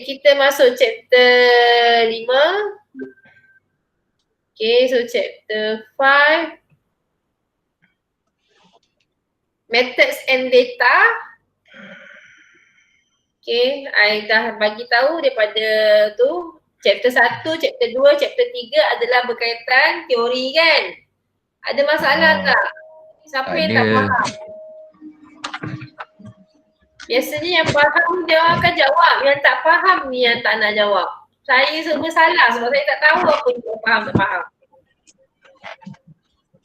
kita masuk chapter 5. Okay, so chapter 5. Methods and data. Okay, I dah bagi tahu daripada tu chapter 1, chapter 2, chapter 3 adalah berkaitan teori kan? Ada masalah tak? Siapa yang tak faham? Biasanya yang faham dia akan jawab, yang tak faham ni yang tak nak jawab. Saya semua salah sebab saya tak tahu apa yang faham tak faham.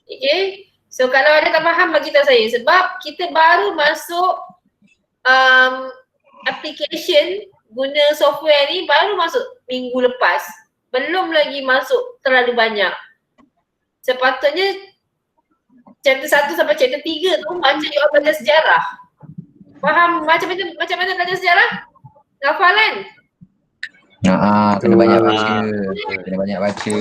Okay, so kalau ada tak faham bagi tahu saya sebab kita baru masuk application guna software ni baru masuk minggu lepas. Belum lagi masuk terlalu banyak. Sepatutnya chapter 1 sampai chapter 3 tu macam you all belajar sejarah. Faham macam mana belajar sejarah? Hafalan? Kena banyak baca. Kena banyak baca.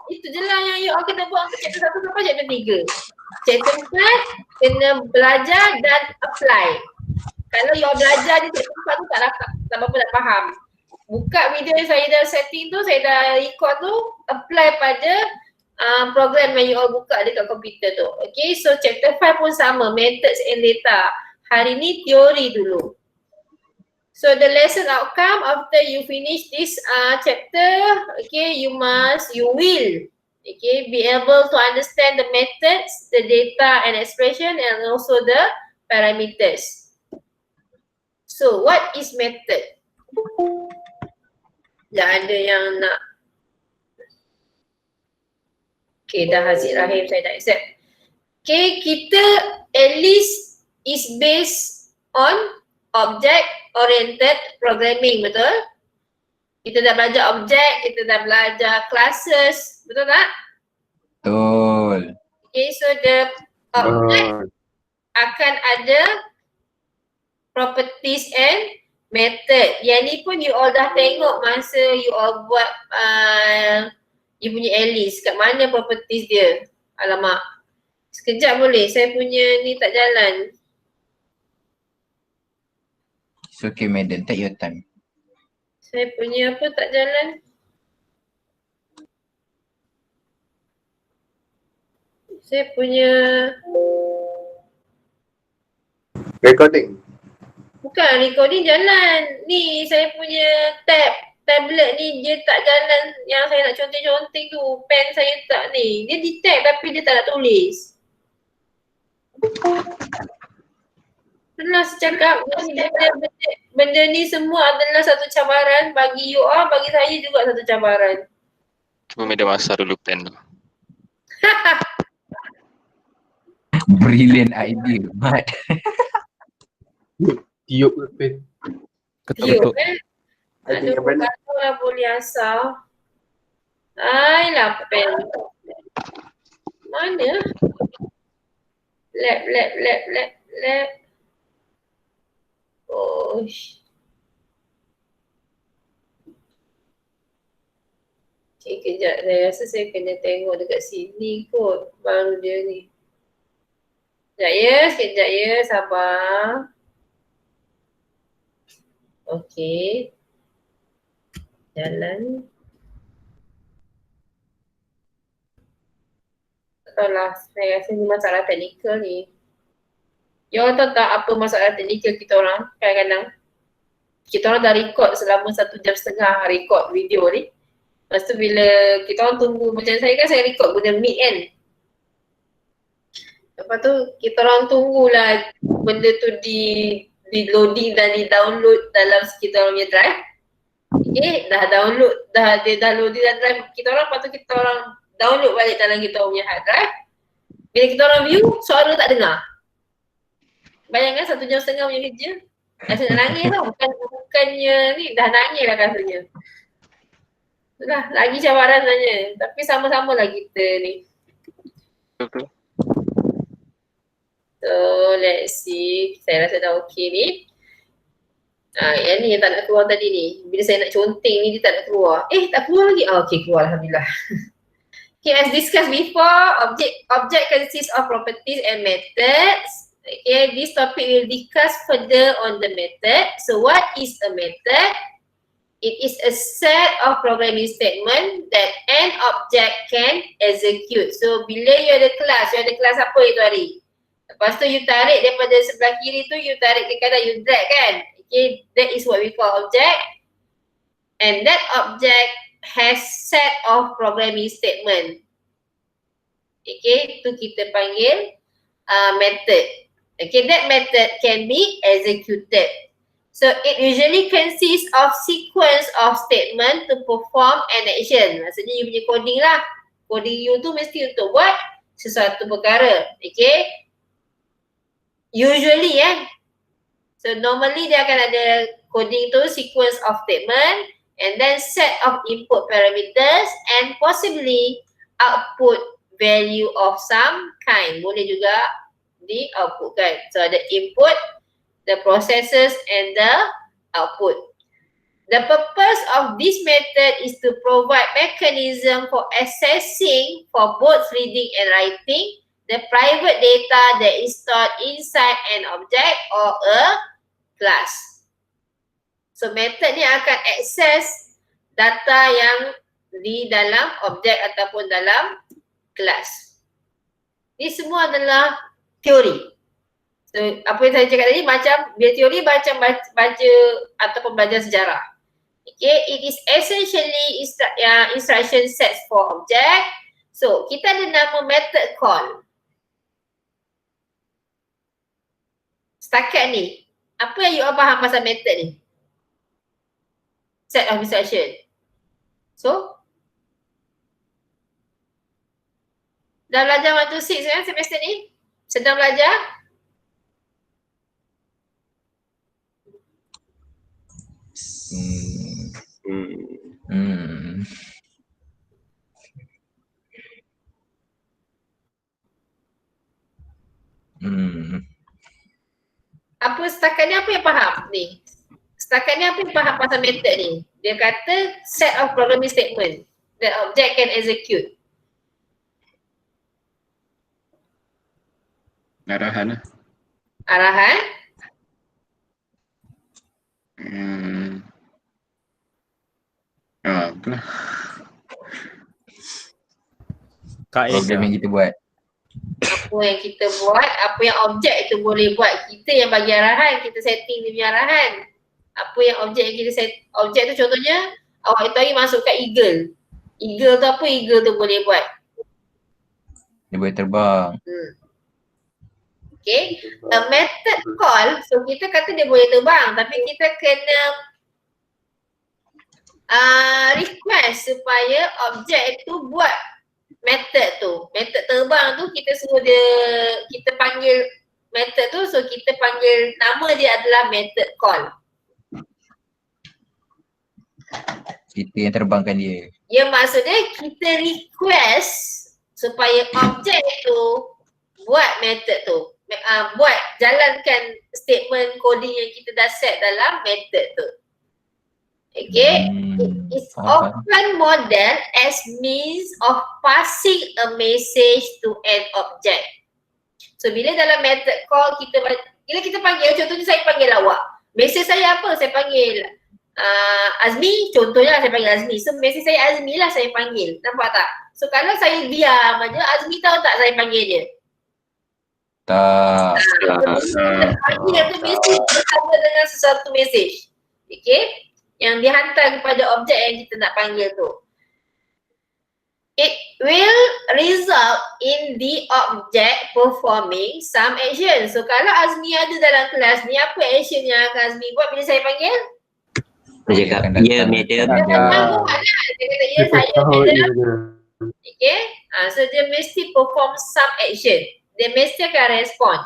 Itu je lah yang you all kena buat untuk chapter 1 sampai chapter 3. Chapter 4 kena belajar dan apply. Kalau you all belajar di chapter 4 tu tak apa nak faham. Buka video yang saya dah setting tu, saya dah record tu, apply pada program yang you all buka dekat komputer tu. Okay, so chapter 5 pun sama, methods and data. Hari ni teori dulu. So the lesson outcome after you finish this chapter, okay, you will, okay, be able to understand the methods, the data and expression and also the parameters. So what is method? Tak ada yang nak. Okay, dah Haziq Rahim saya dah accept. Okay, kita at least is based on object oriented programming, betul? Kita dah belajar object, kita dah belajar classes, betul tak? Betul. Okay, so the object akan ada properties and method. Yang ni pun you all dah tengok masa you all buat you punya Alice. Kat mana properties dia? Alamak. Sekejap boleh? Saya punya ni tak jalan. It's okay madam, take your time. Saya punya apa tak jalan? Saya punya recording. bukan recording jalan. Ni saya punya tablet ni dia tak jalan yang saya nak conteng-conteng tu. Pen saya tak ni. Dia detect tapi dia tak nak tulis. Pernah saya cakap benda ni semua adalah satu cabaran bagi you all, bagi saya juga satu cabaran. Cuba media masa dulu pen tu. Brilliant idea, Mat. Tiup ke pen? Tiup Aduh, kalau lah boleh asal. Ai lah pen. Mana? Lab. Oish. Okay, kejap. Saya rasa saya kena tengok dekat sini kot. Baru dia ni. Sekejap ya. Sabar. Okay. Jalan. Tak tahulah. Saya rasa ni masalah teknikal ni. You all tahu tak apa masalah teknikal kita orang kadang-kadang? Kita orang dah record selama 1.5 jam record video ni. Lepas tu bila kita orang tunggu, macam saya kan saya record guna mic kan. Lepas tu kita orang tunggulah benda tu di loading dan di download dalam kita orang punya drive. Okay, dah download, dia dah loading dalam drive kita orang, lepas tu kita orang download balik dalam kita orang punya hard drive. Bila kita orang view, suara tak dengar. Bayangkan 1.5 jam punya kerja. Rasa nak nangis tau, bukannya ni dah nangis lah rasanya. Itulah, lagi cabaran sebenarnya. Tapi sama-sama lah kita ni. Betul. So, let's see. Saya rasa dah okey ni. Yang ni yang tak nak keluar tadi ni. Bila saya nak conteng ni, dia tak nak keluar. Tak keluar lagi? Okey, keluar Alhamdulillah. Okay, as discussed before, object consists of properties and methods. Okay, this topic will discuss further on the method. So what is a method? It is a set of programming statement that an object can execute. So bila you ada kelas apa itu hari? Lepas tu you tarik daripada sebelah kiri tu, you tarik ke kanan, you drag kan? Okay, that is what we call object. And that object has set of programming statement. Okay, itu kita panggil method. Okay, that method can be executed. So it usually consists of sequence of statement to perform an action. Maksudnya you punya coding lah. Coding you tu mesti untuk buat sesuatu perkara. Okay. Usually so normally dia akan ada coding tu sequence of statement and then set of input parameters and possibly output value of some kind. Boleh juga di output kan. So ada input, the processes and the output. The purpose of this method is to provide mechanism for accessing for both reading and writing the private data that is stored inside an object or a class. So method ni akan access data yang di dalam objek ataupun dalam kelas. Ini semua adalah teori. So apa yang saya cakap tadi macam dia teori macam baca ataupun belajar sejarah. Okay, it is essentially instruction sets for object. So kita ada nama method call. Setakat ni, apa yang you all faham pasal method ni? Set of instruction. So dah belajar 1 to 6 kan semester ni? Sedang belajar? Apa setakat ni apa yang faham ni? Setakat ni apa yang faham pasal method ni? Dia kata set of programming statement that object can execute. Arahan lah. Arahan? Itulah. Program yang kita buat. Apa yang kita buat, apa yang objek itu boleh buat. Kita yang bagi arahan, kita setting dia punya arahan. Apa yang objek yang kita set, objek tu contohnya awak itu hari masukkan eagle. Eagle tu apa eagle tu boleh buat? Dia boleh terbang. Okay, a method call, so kita kata dia boleh terbang tapi kita kena request supaya objek itu buat method tu. Method terbang tu kita suruh dia, kita panggil method tu, so kita panggil nama dia adalah method call. Kita yang terbangkan dia. Ya, maksudnya kita request supaya objek tu buat method tu. Buat, jalankan statement coding yang kita dah set dalam method tu. Okay, it's often modeled as means of passing a message to an object. So bila dalam method call bila kita panggil, contohnya saya panggil awak. Message saya apa? Saya panggil Azmi, contohnya saya panggil Azmi. So message saya Azmi lah saya panggil. Nampak tak? So kalau saya diam aja, Azmi tahu tak saya panggil dia? Tak. Panggil tu message bersama dengan sesuatu message. Okay? Yang dihantar kepada objek yang kita nak panggil tu. It will result in the object performing some action. So kalau Azmi ada dalam kelas ni, apa action yang akan Azmi buat bila saya panggil? Dia cakap, ya madam. Dia kata, ya saya madam. Okay, so dia mesti perform some action. Dia mesti akan respon.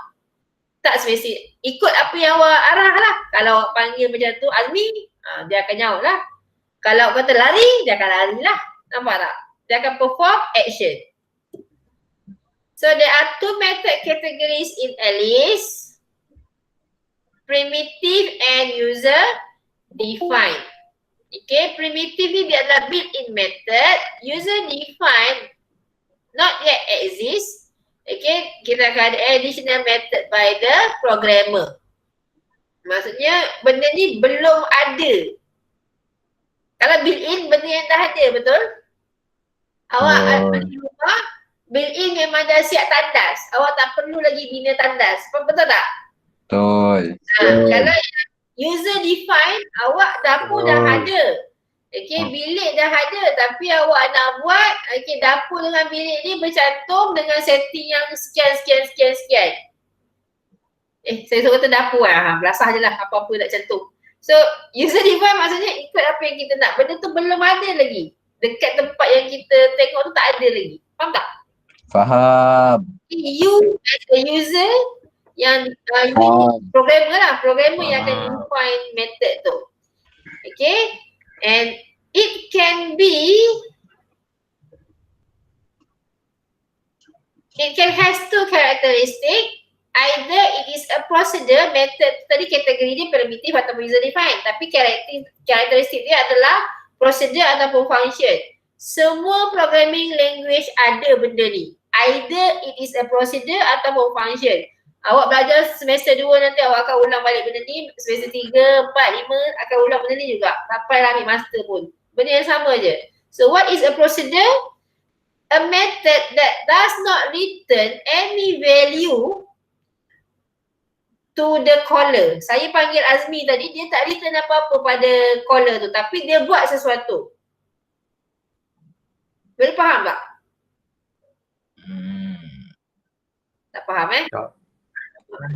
Tak semesti, ikut apa yang awak arah lah. Kalau awak panggil macam tu, Azmi, dia akan nyaut lah. Kalau awak kata lari, dia akan lari lah. Nampak tak? Dia akan perform action. So there are two method categories in Alice. Primitive and user defined. Okay, primitive ni dia adalah built-in method. User defined not yet exist. Okay, kita akan ada additional method by the programmer. Maksudnya benda ni belum ada. Kalau built-in benda yang dah ada, betul? Awak di rumah, built-in memang dah siap tandas. Awak tak perlu lagi bina tandas. Betul tak? Betul. Kalau user define, awak dapur dah ada. Okay, bilik dah ada tapi awak nak buat, okay, dapur dengan bilik ni bercantum dengan setting yang sekian. Saya suruh kata dapur lah, belasah je lah apa-apa nak cantum. So, user define maksudnya ikut apa yang kita nak. Benda tu belum ada lagi. Dekat tempat yang kita tengok tu tak ada lagi. Faham tak? Faham. You as a user yang programmer yang akan define method tu. Okay? And it can has two characteristic. Either it is a procedure, method tadi kategori dia primitive ataupun user define, tapi karakteristik dia adalah procedure ataupun function. Semua programming language ada benda ni. Either it is a procedure ataupun function. Awak belajar semester 2 nanti awak akan ulang balik benda ni, semester 3, 4, 5 akan ulang benda ni juga sampai lah ambil master pun. Benda yang sama je. So what is a procedure? A method that does not return any value to the caller. Saya panggil Azmi tadi, dia tak return apa-apa pada caller tu, tapi dia buat sesuatu. Boleh faham tak? Tak faham Tak.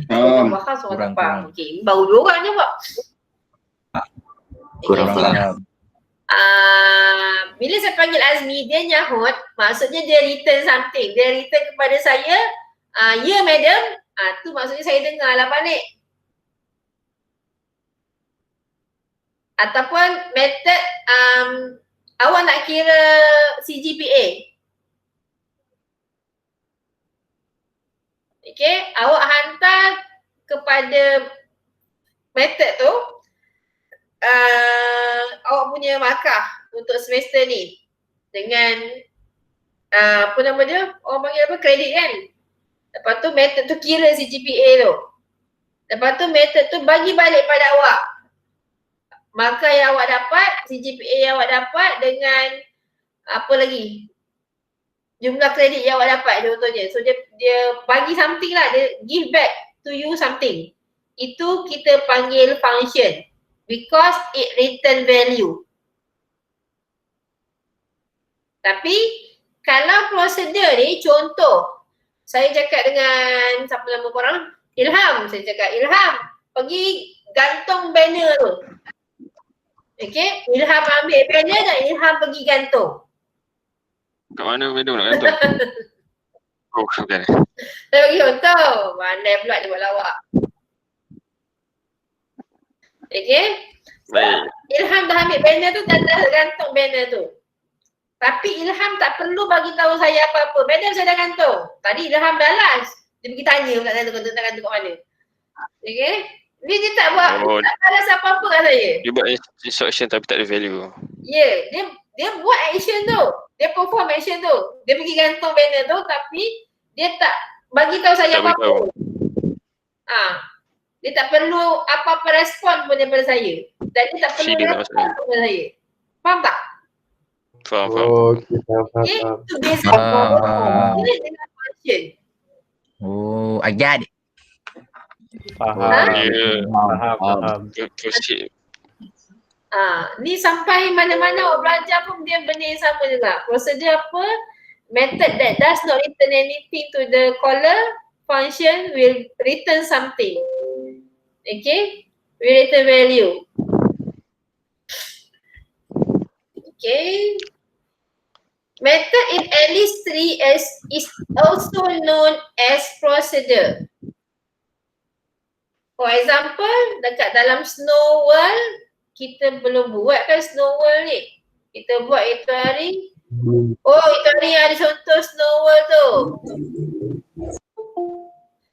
Faham, semua tak faham. Okay, baru 2 orang je buat. Kurang faham. Bila saya panggil Azmi, dia nyahut, maksudnya dia return something. Dia return kepada saya, ya madam, tu maksudnya saya dengar lah balik. Ataupun method awak nak kira CGPA. Okay, awak hantar kepada method tu awak punya markah untuk semester ni dengan apa nama dia, orang panggil apa, kredit kan. Lepas tu method tu kira CGPA tu. Lepas tu method tu bagi balik pada awak markah yang awak dapat, CGPA yang awak dapat dengan apa lagi, jumlah kredit yang awak dapat contohnya. So dia bagi something lah, dia give back to you something. Itu kita panggil function because it return value. Tapi kalau prosedur ni, contoh saya cakap dengan siapa nama korang? Ilham. Saya cakap, Ilham pergi gantung banner tu. Okay, Ilham ambil banner dan Ilham pergi gantung. Kat mana madam nak gantung? Oh, bukan. Saya bagi contoh. Pandai pula dia buat lawak. Okay. Baik. Ilham dah ambil banner tu dan dah gantung banner tu. Tapi Ilham tak perlu bagi tahu saya apa-apa. Madam saya dah gantung. Tadi Ilham dah last. Dia pergi tanya pula saya gantung kat mana. Okay. Dia tak buat, tak balas apa-apa kat saya. Dia buat instruction tapi tak ada value. Ya, dia buat action tu. Dia perform action tu. Dia pergi gantung banner tu tapi dia tak bagi tahu saya Tak apa-apa. Dia tak perlu apa-apa respon pun daripada saya. Dan dia tak perlu respon daripada saya. Faham tak? Faham. Okay, faham. Itu basic programming. Ini dengan function. Oh, I get it. Faham. Ya. Faham. Proceed. Ni sampai mana-mana awak belajar pun dia benda yang sama juga. Prosedur apa? Method that does not return anything to the caller, function will return something. Okay? Will return value. Okay. Method in at least 3 is also known as procedure. For example, dekat dalam snow world, kita belum buat kan snow world ni. Kita buat itu hari. Oh, itu hari ada contoh snow world tu.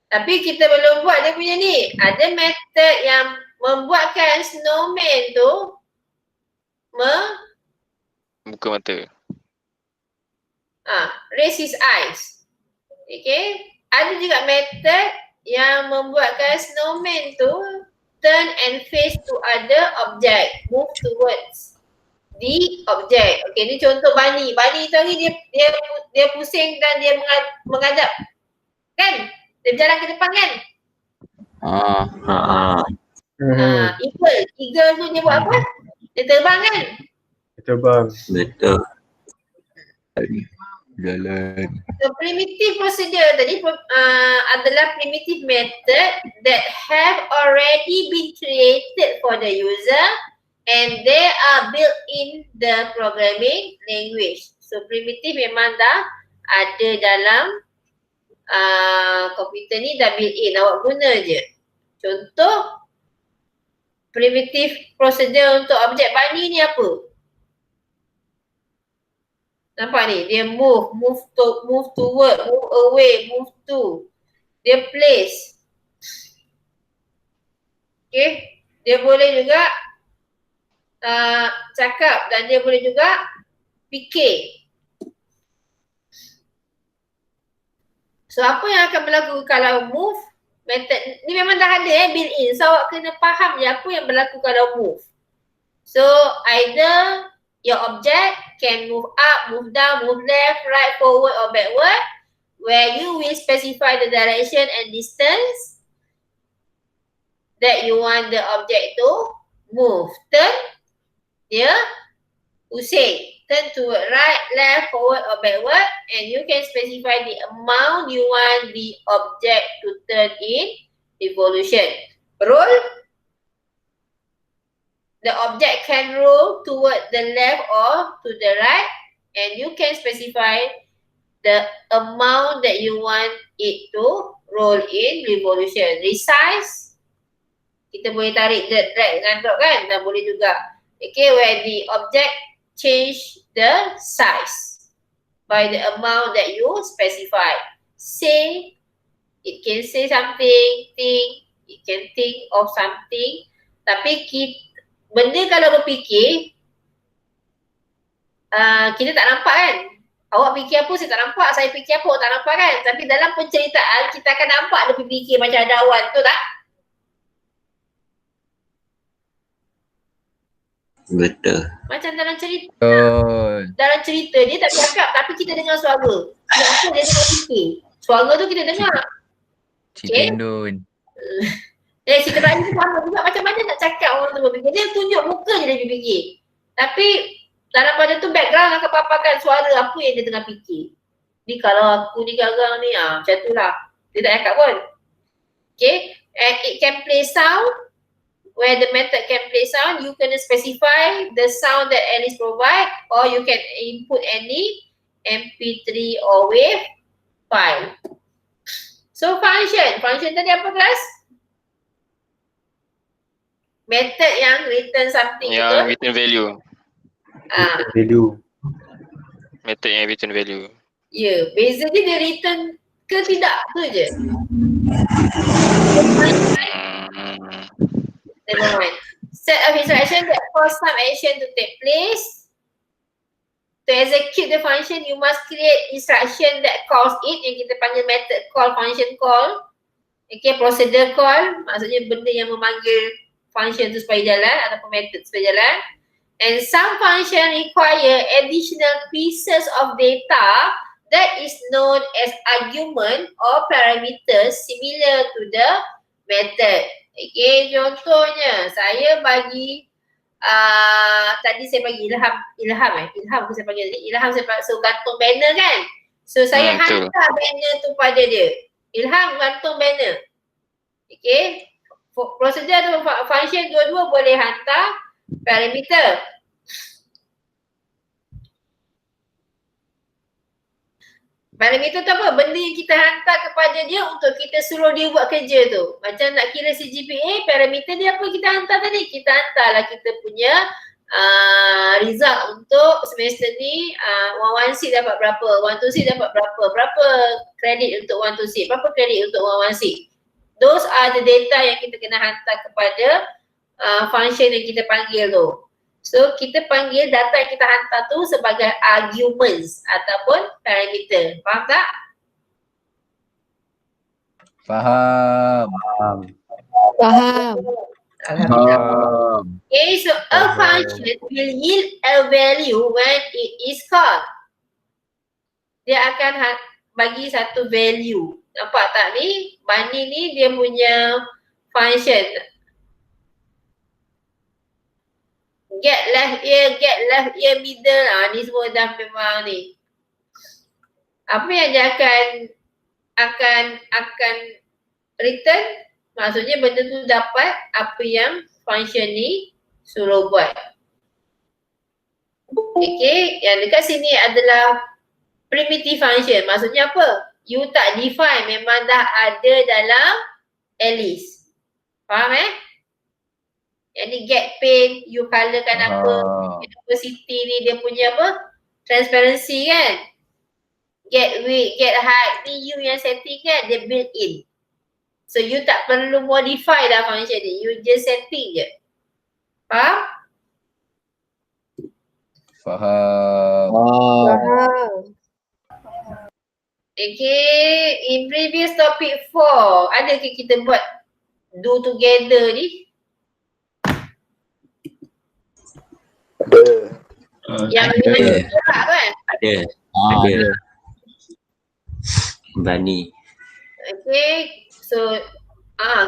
Tapi kita belum buat dia punya ni. Ada method yang membuatkan snowman tu Buka mata. raise his eyes. Okay. Ada juga method yang membuatkan snowman tu turn and face to other object, move towards the object. Okay, ni contoh bunny. Bunny tu hari dia pusing dan dia menghadap. Kan? Dia berjalan ke depan kan? Eagle tu dia buat apa? Dia terbang kan? Terbang. Betul. Jalan. So primitive procedure tadi adalah primitive method that have already been created for the user and they are built in the programming language. So primitive memang dah ada dalam komputer ni, dah built in, awak guna je. Contoh primitive procedure untuk objek bunny ni apa? Nampak ni, dia move toward, move away, move to. Dia place. Okay, dia boleh juga cakap dan dia boleh juga fikir. So apa yang akan berlaku kalau move method ni memang dah ada built in. So awak kena faham je apa yang berlaku kalau move. So either your object can move up, move down, move left, right, forward or backward, where you will specify the direction and distance that you want the object to move. Turn, dia pusing. Turn toward right, left, forward or backward, and you can specify the amount you want the object to turn in revolution. Roll. The object can roll toward the left or to the right, and you can specify the amount that you want it to roll in revolution. Resize, kita boleh tarik drag dengan drop kan, dan boleh juga. Okay, where the object change the size by the amount that you specify. Say, it can say something, think, it can think of something, tapi benda kalau berfikir, kita tak nampak kan? Awak fikir apa, saya tak nampak. Saya fikir apa, awak tak nampak kan? Tapi dalam penceritaan, kita akan nampak dia berfikir macam ada awan. Betul tak? Betul. Macam dalam cerita. Betul. Dalam cerita, dia tak cakap tapi kita dengar suara. Kenapa dia dengar fikir? Suara tu kita dengar. Cik Tendun. Si Kerai tu sama juga, macam mana nak cakap orang tu berfikir. Dia tunjuk muka je dia berfikir. Tapi dalam pada tu background akan paparkan suara apa yang dia tengah fikir. Ni kalau aku ni garang ni, macam tu lah. Dia tak cakap pun. Okay, and it can play sound. Where the method can play sound, you can specify the sound that Alice provide, or you can input any MP3 or WAV file. So function tadi apa kelas? Method yang return something. Yang return value. Value. Method yang return value. Ya, beza dia return ke tidak tu je. Never mind. Set of instruction that cause some action to take place. To execute the function, you must create instruction that calls it, yang kita panggil method call, function call. Okay, procedure call, maksudnya benda yang memanggil function tu supaya jalan ataupun method supaya jalan. And some function require additional pieces of data that is known as argument or parameters similar to the method. Okay, contohnya saya bagi tadi saya bagi Ilham aku saya panggil tadi. Ilham saya suruh gantung banner kan. So saya hantar banner tu pada dia. Ilham gantung banner. Okay, prosedur tu function dua-dua boleh hantar parameter. Parameter tu apa? Benda yang kita hantar kepada dia untuk kita suruh dia buat kerja tu. Macam nak kira CGPA, parameter dia apa kita hantar tadi? Kita hantarlah kita punya result untuk semester ni 116 dapat berapa, 126 dapat berapa, berapa kredit untuk 126, berapa kredit untuk 116. Those are the data yang kita kena hantar kepada function yang kita panggil tu. So kita panggil data yang kita hantar tu sebagai arguments ataupun parameter. Faham tak? Faham. Faham. Faham. Alhamdulillah. Faham. Okay, so a function will yield a value when it is called. Dia akan bagi satu value. Nampak tak ni? Bunny ni dia punya function. Get left ear, middle. Ni semua dah memang ni. Apa yang dia akan return? Maksudnya benda tu dapat apa yang function ni suruh buat. Okay, yang dekat sini adalah primitive function. Maksudnya apa? You tak define, memang dah ada dalam Alice. Faham Yang ni get paint, you colourkan apa. University ni dia punya apa? Transparency kan? Get width, get height ni you yang setting kan? Dia built in. So you tak perlu modify dah function ni. You just setting je. Faham? Faham. Faham. Okay, in previous topic 4, ada ke kita buat do together ni? Yang Ada. gerak kan? Ada. Ada. Bani. Okay, so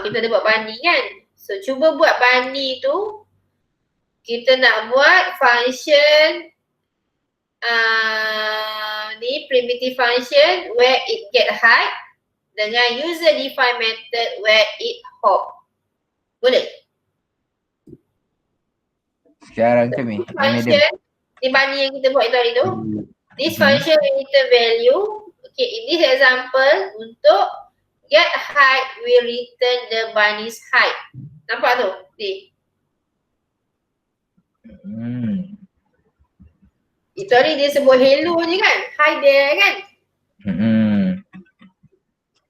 kita ada buat bunny kan? So cuba buat bunny tu, kita nak buat function ni primitive function where it get height dengan user define method where it hop. Boleh? Sekarang ke ni? Function ni bunny yang kita buat tadi tu. This function will return value. Okay, in this example untuk get height will return the bunny's height. Nampak tu? Ni. Itu tadi dia sebut hello je kan? Hi there kan?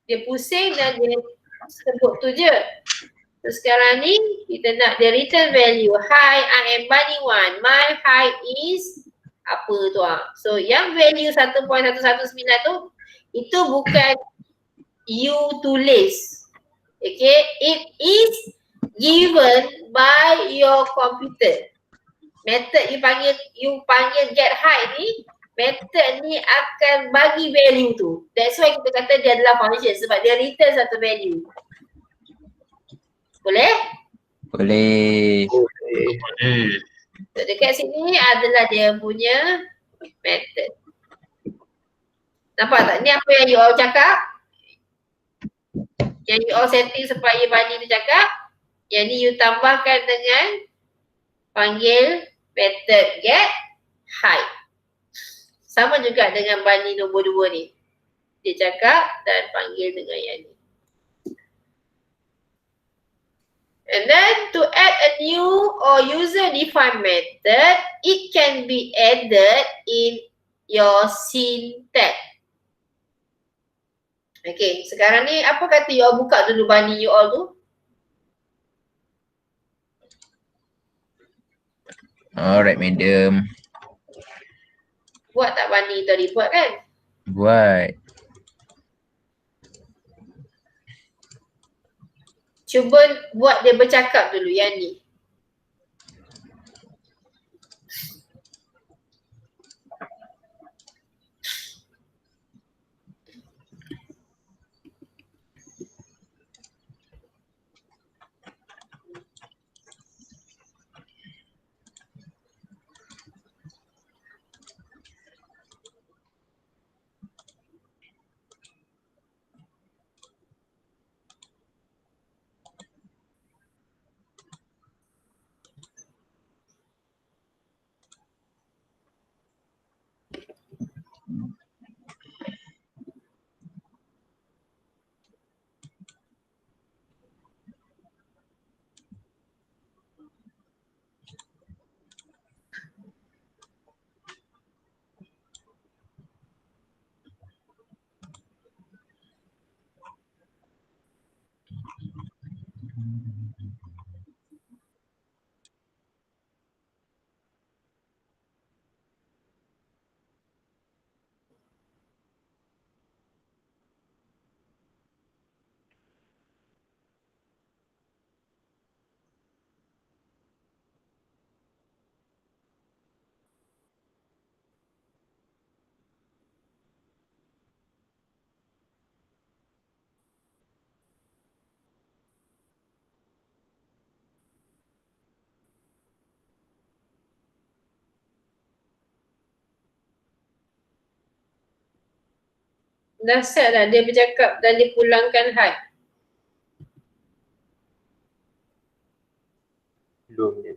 Dia pusing dan dia sebut tu je. So sekarang ni kita nak dia return value. Hi, I am bunny one. My height is apa tu So yang value 1.119 tu itu bukan you tulis. Okay, it is given by your computer. Method you panggil get height ni, method ni akan bagi value tu. That's why kita kata dia adalah function sebab dia return satu value. Boleh? Boleh. So dekat sini adalah dia punya method. Nampak tak? Ni apa yang you all cakap? Yang you all setting supaya bunny tu cakap. Yang ni you tambahkan dengan panggil method get height. Sama juga dengan bunny nombor 2 ni. Dia cakap dan panggil dengan yang ni. And then to add a new or user defined method, it can be added in your scene tag. Okay, sekarang ni apa kata you all buka dulu bunny you all tu? Alright, madam. Buat tak bunny tadi? Buat kan? Buat. Cuba buat dia bercakap dulu yang ni. Dah set dah dia bercakap dan dia pulangkan had. Belum dia.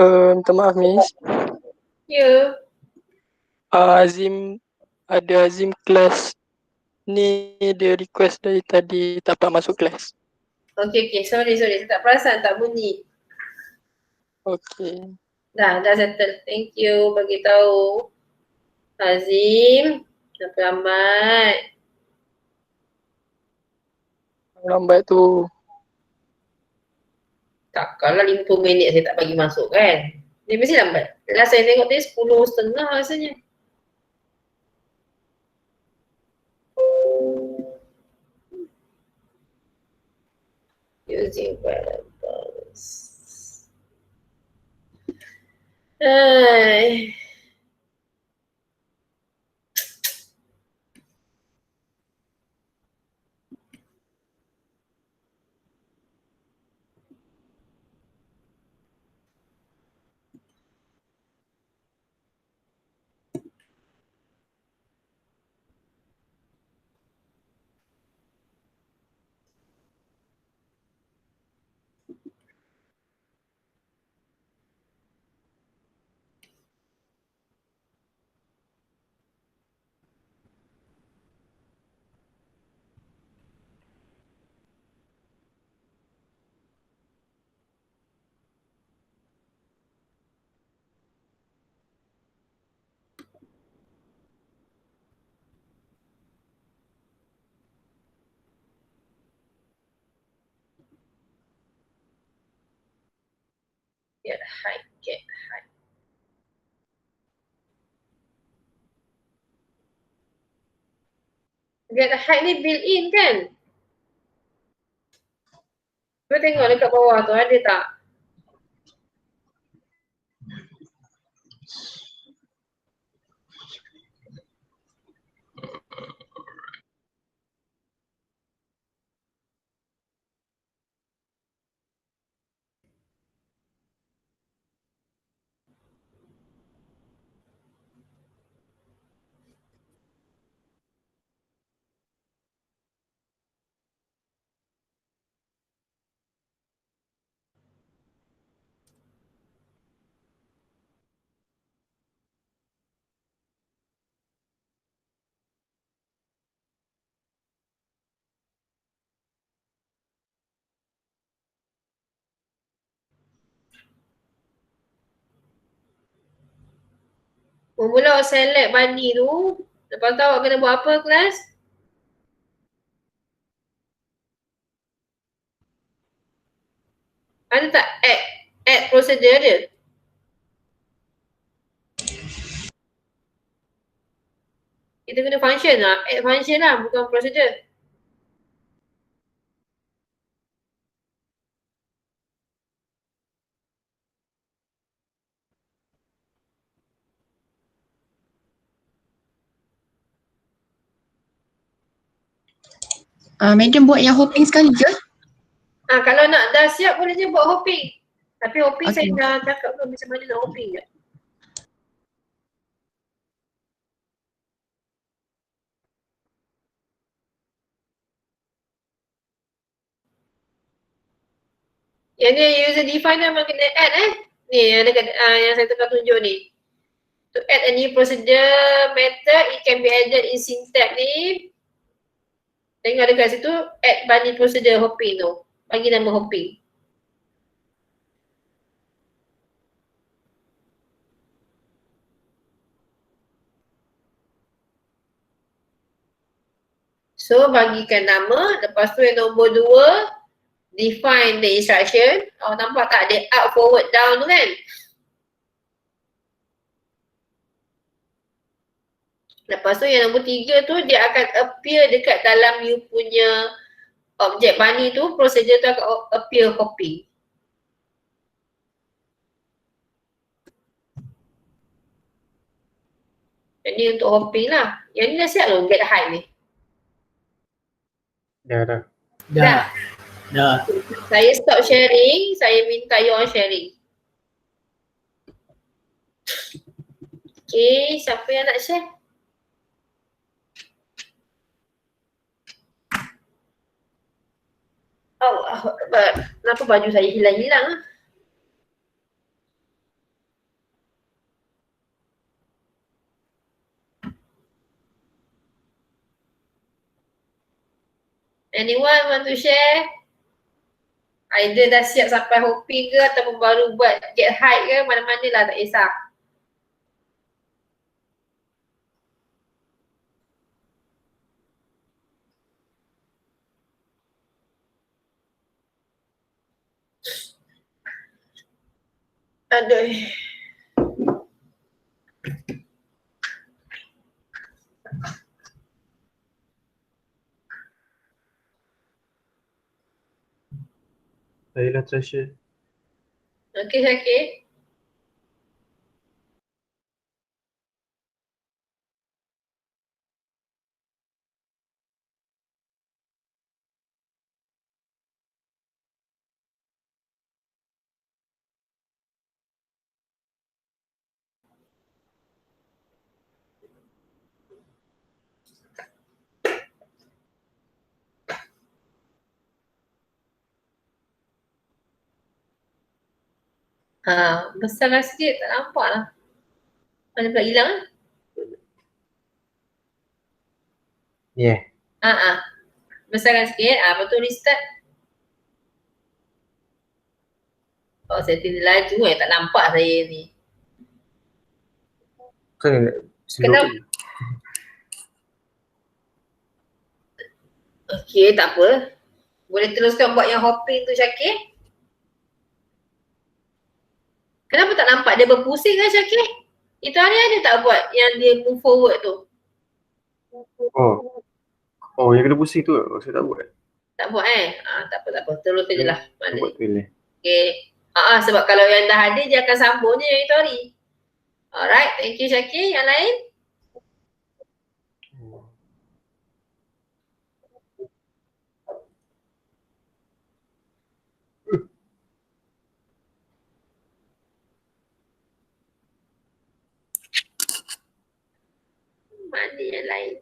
Minta maaf Miss. Ya. Azim, ada Azim kelas ni dia request dari tadi tak dapat masuk kelas. Okey, sorry. Saya tak perasan, tak bunyi. Okey. Dah settle. Thank you bagi tahu. Azim, selamat. Lambat tu. Takkanlah 50 minit saya tak bagi masuk kan. Dia mesti lambat. Last saya tengok tadi 10.30 rasanya. Using variables. Hai. Get height. Get height ni built in kan? Cuba tengok dekat bawah tu ada tak? Mula awak select bunny tu. Lepas tu awak kena buat apa kelas? Ada tak add procedure dia? Kita guna function lah. Add function lah, bukan procedure. Madam buat yang hopping sekali je. Kalau nak dah siap boleh je buat hopping. Tapi hopping Okay. saya dah cakap ke macam mana nak hopping je. Yang ni user define memang kena add Ni yang dekat yang saya tengah tunjuk ni. To add a new procedure method, it can be added in syntax ni. Tengok dekat situ, add bunny procedure hopping tu. Bagi nama hopping. So, bagikan nama. Lepas tu yang nombor 2, define the instruction. Oh, nampak tak dia up, forward, down tu kan? Lepas tu yang nombor 3 tu dia akan appear dekat dalam you punya objek bunny tu, procedure tu akan appear hopping. Jadi untuk hopping lah. Yang ni dah siap loh get height ni. Dah. Dah. Saya stop sharing, saya minta you all sharing. Okay, siapa yang nak share? Allahu Akbar. Kenapa baju saya hilang-hilang ah? Anyone want to share? Either dah siap sampai hopping ke ataupun baru buat get height ke, mana-mana lah tak kisah. Aduh. Saya dah tershare. Okay, Syakir. Besarlah sikit, tak nampak lah. Mana pula hilang lah? Yeah. Besarkan sikit, betul restart. Oh, setting dia laju tak nampak saya ni. Kenapa? Okay, tak apa. Boleh teruskan buat yang hopping tu, Syakir? Kenapa tak nampak dia berpusing kan, Syakir? Itu hari ada tak buat yang dia move forward tu? Oh, yang kena pusing tu saya tak buat. Tak buat tak apa. Terus je lah. Buat tu boleh. Okay. Sebab kalau yang dah ada dia akan sambung je yang itu hari. Alright, thank you Syakir. Yang lain? Mana yang lain?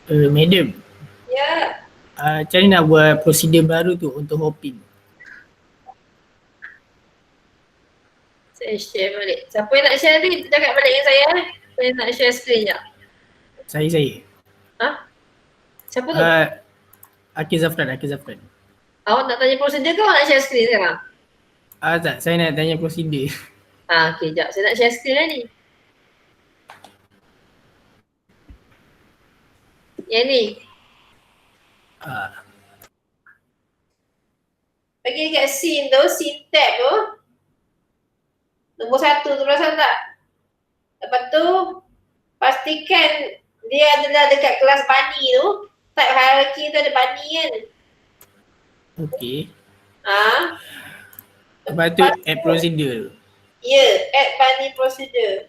Madam, Ya. macam mana nak buat prosedur baru tu untuk hopping? Saya share balik. Siapa yang nak share ni? Cakap balik dengan saya. Saya nak share screen je. Saya. Siapa tu? Akil Zafran. Awak nak tanya prosedur ke awak nak share screen sekarang? Tak, saya nak tanya prosedur. Okay, sekejap. Saya nak share screen lah ni. Yang ni. Bagi dekat scene tu, scene tab tu. Nombor 1 tu perasan tak? Lepas tu, pastikan dia adalah dekat kelas bunny tu. Type hierarchy tu ada bunny kan? Okey. Ha? Lepas tu add procedure. Ya, add bunny procedure.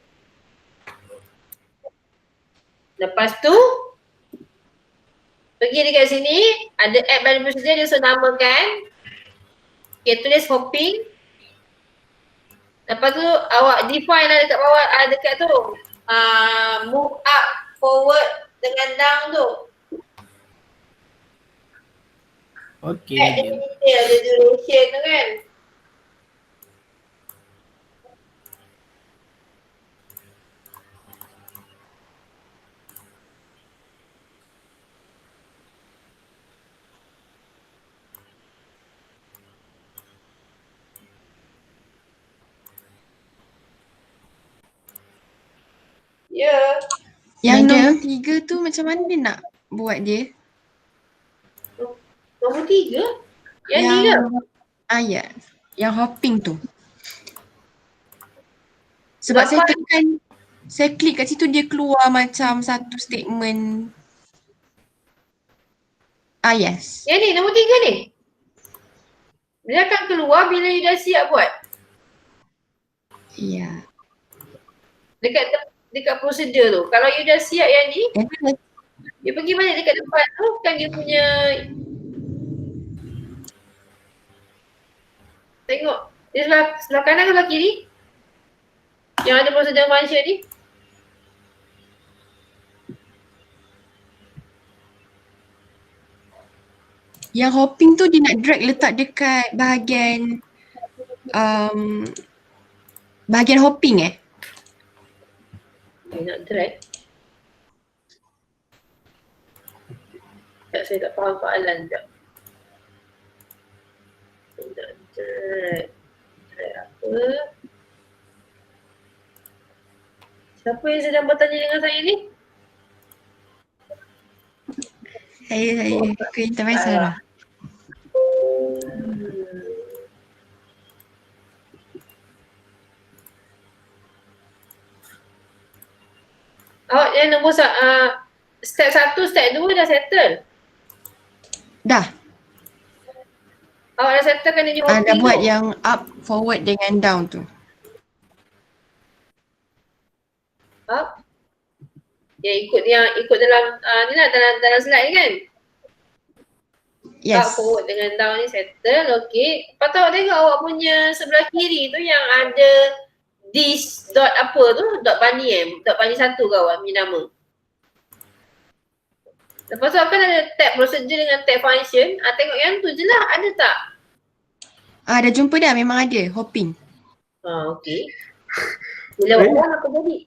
Lepas tu pergi dekat sini, ada app variable procedure, dia suruh namakan. Okay, tulis hopping. Lepas tu awak define lah dekat bawah, dekat tu move up, forward dengan down tu. Okay. Add dia detail, ada duration tu kan. Ya. Yang Nadia? nombor 3 tu macam mana dia nak buat dia? Nombor 3? Yang ni ke? Ya. Yang hopping tu. Sebab saya tekan, saya klik kat situ dia keluar macam satu statement. Yes. Yang ni, nombor 3 ni. Dia akan keluar bila you dah siap buat. Ya. Dekat prosedur tu. Kalau you dah siap yang ni, you pergi balik dekat depan tu, kan dia punya, tengok, di sebelah kanan ke sebelah kiri? Yang ada prosedur function ni. Yang hopping tu dia nak drag letak dekat bahagian bahagian hopping Dia nak drag. Saya tak faham soalan sekejap. Dia nak drag. Drag apa? Siapa yang sedang bertanya dengan saya ni? Saya internet salah. Oh, yang nombor step 1, step 2 dah settle. Dah. Awak dah settle kan dia hopping Dah buat tu? yang up, forward dengan down tu. Up. Dia ikut dalam ni lah, dalam slide ni kan? Up, Yes. forward dengan down ni settle, okey. Lepas tu awak tengok awak punya sebelah kiri tu yang ada this dot apa tu, dot bunny dot bunny 1 ke awak punya nama. Lepas tu akan ada tab procedure dengan tab function. Tengok yang tu je lah, ada tak? Dah jumpa dah, memang ada hopping. Okey. Bila awak buat apa jadi?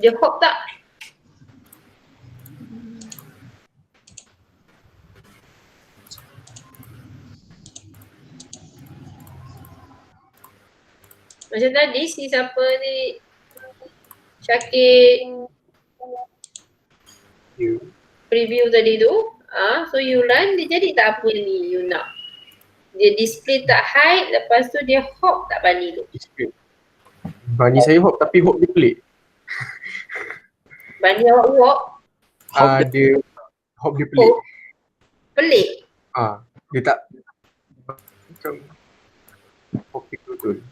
Dia hop tak? Macam tadi si siapa ni, Syakir preview tadi tu, so you run, dia jadi tak apa ni you nak. Dia display tak hide, lepas tu dia hop tak bunny tu. Bunny saya hop tapi hop dia pelik. Bunny awak walk, Dia hop dia pelik. pelik. Dia tak macam hop betul.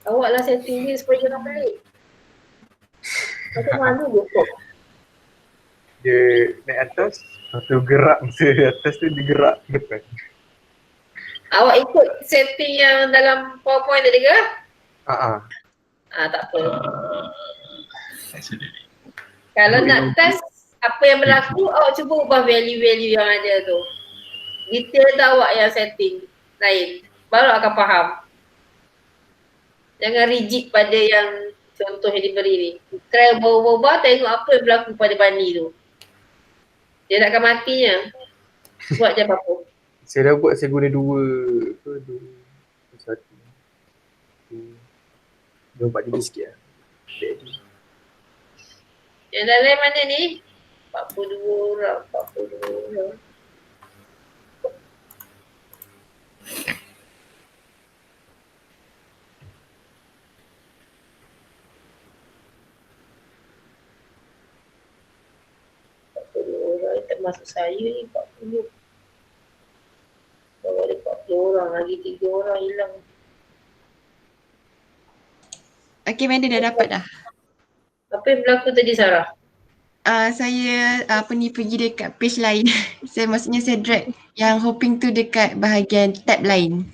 Awak lah setting dia supaya dia tak pelik. Macam mana dia hop? Dia naik atas, lepas tu gerak masa atas tu dia gerak ke depan. Awak ikut setting yang dalam PowerPoint tadi ke? Tak apa. Kalau nak test apa yang berlaku, awak cuba ubah value-value yang ada tu. Detail tu awak yang setting lain. Baru akan faham. Jangan rigid pada yang contoh yang diberi ni. Try ubah-ubah, tengok apa yang berlaku pada bunny tu. Dia takkan matinya. Buat je apa-apa. Saya dah buat, saya guna satu. Dia buat jadi sikit lah. Yang dalam mana ni? 42 orang, 42 orang. masuk saya ni 40. Kalau ada 40 orang lagi 3 orang hilang. Okay, Amanda dah dapat dah. Apa yang berlaku tadi Sarah? Saya pergi dekat page lain. Maksudnya saya drag yang hoping tu dekat bahagian tab lain.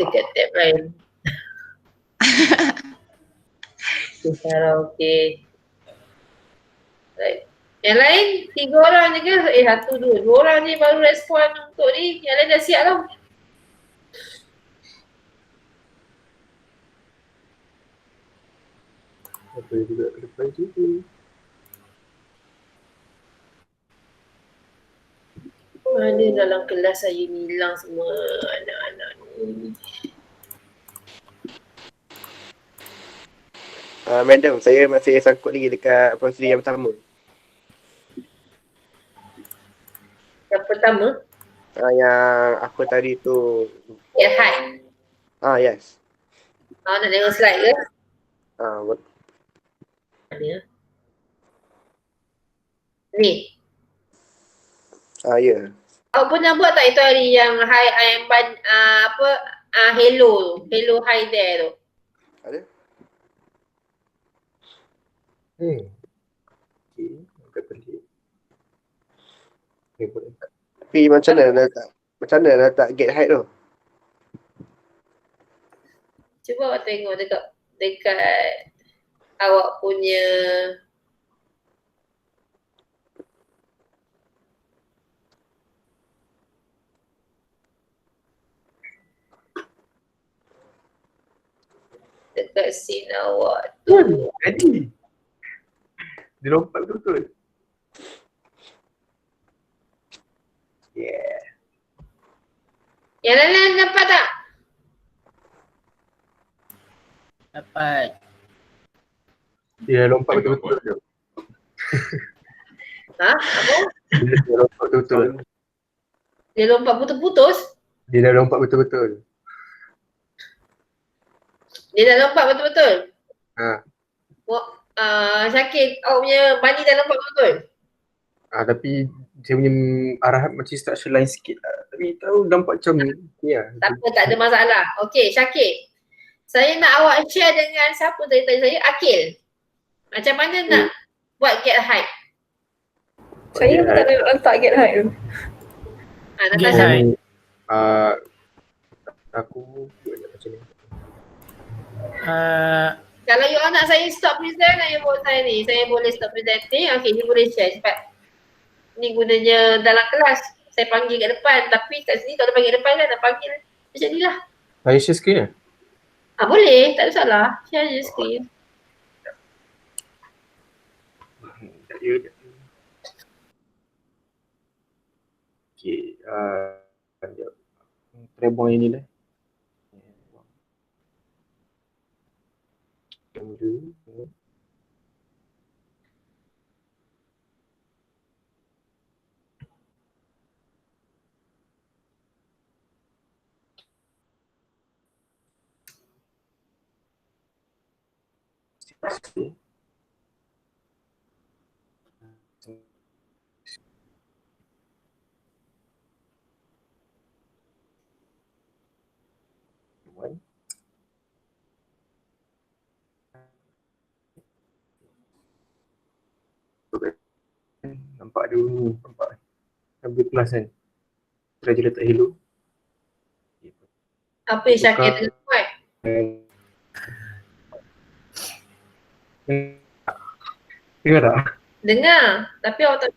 Dekat tab lain. Okay, Sarah, okay. Right. Yang lain 3 orang je ke? 1, 2 orang ni baru respon untuk ni. Yang lain dah siap tau. Apa juga ke depan juga. Mana dalam kelas saya ni hilang semua anak-anak ni. Madam, saya masih sangkut lagi dekat prosedur yang pertama. Yang pertama, Yang apa tadi tu? get high. Yes. Nak tengok slide ke? Mana? Ni. Ya. Awak pernah buat tak itu hari yang high hello tu. Hello hi there tu. Ada? Okay, agak pelik. Okay, boleh. Tapi macam mana nak letak get height tu? Cuba awak tengok dekat awak punya dekat scene awak tu. Jadi. Dia lompat betul-betul. Yeah. Yang lain dapat tak? Dapat. Dia lompat betul-betul je. Ha? Apa? Dia lompat betul-betul. Dia lompat putus-putus? Dia dah lompat betul-betul. Dia dah lompat betul-betul? Ha. Syakir, awak punya Bani dah lompat betul? Tapi dia punya arah macam structure lain sikit lah. Tapi tahu nampak macam ni lah. Tak apa, tak ada masalah. Okey, Syakir. Saya nak awak share dengan siapa tadi saya? Akil. Macam mana nak buat get height? Saya pun tak ada letak get height tu. Natasha. Aku buat macam ni. Kalau you all nak saya stop present, you buat saya ni. Saya boleh stop presenting. Okey, you boleh share cepat. Ni gunanya dalam kelas. Saya panggil kat depan. Tapi kat sini kalau panggil depan kan nak panggil macam ni lah. Saya share screen lah? Boleh. Tak ada salah. Share je screen. Okay. Try buang yang ni lah. Nampak dia ni, nampak ambil plus kan. Try je letak hello. Apa yang Syakir tengah buat? Dengar tak? Dengar. Tapi awak tak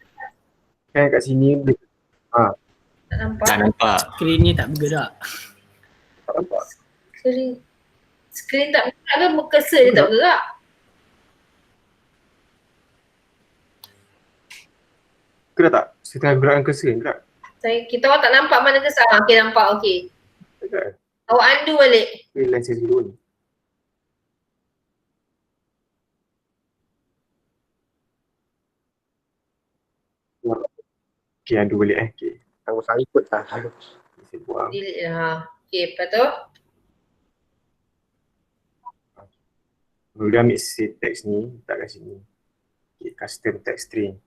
Kan kat sini nampak. Tak nampak. Skrin ni tak bergerak. tak nampak. Skrin tak bergerak ke cursor dia tak bergerak? Gerak tak? Saya tengah gerakkan cursor ni, gerak. Kita orang tak nampak mana cursor. Okey, nampak. Okey. Gerak. Awak undo balik. Line saya dulu ni. Okay, undo balik Okay. Aku sangkut lah. Saya buang. Delete lah. Okey, lepas tu. Dia ambil set text ni, letak kat sini. Okay, custom text string.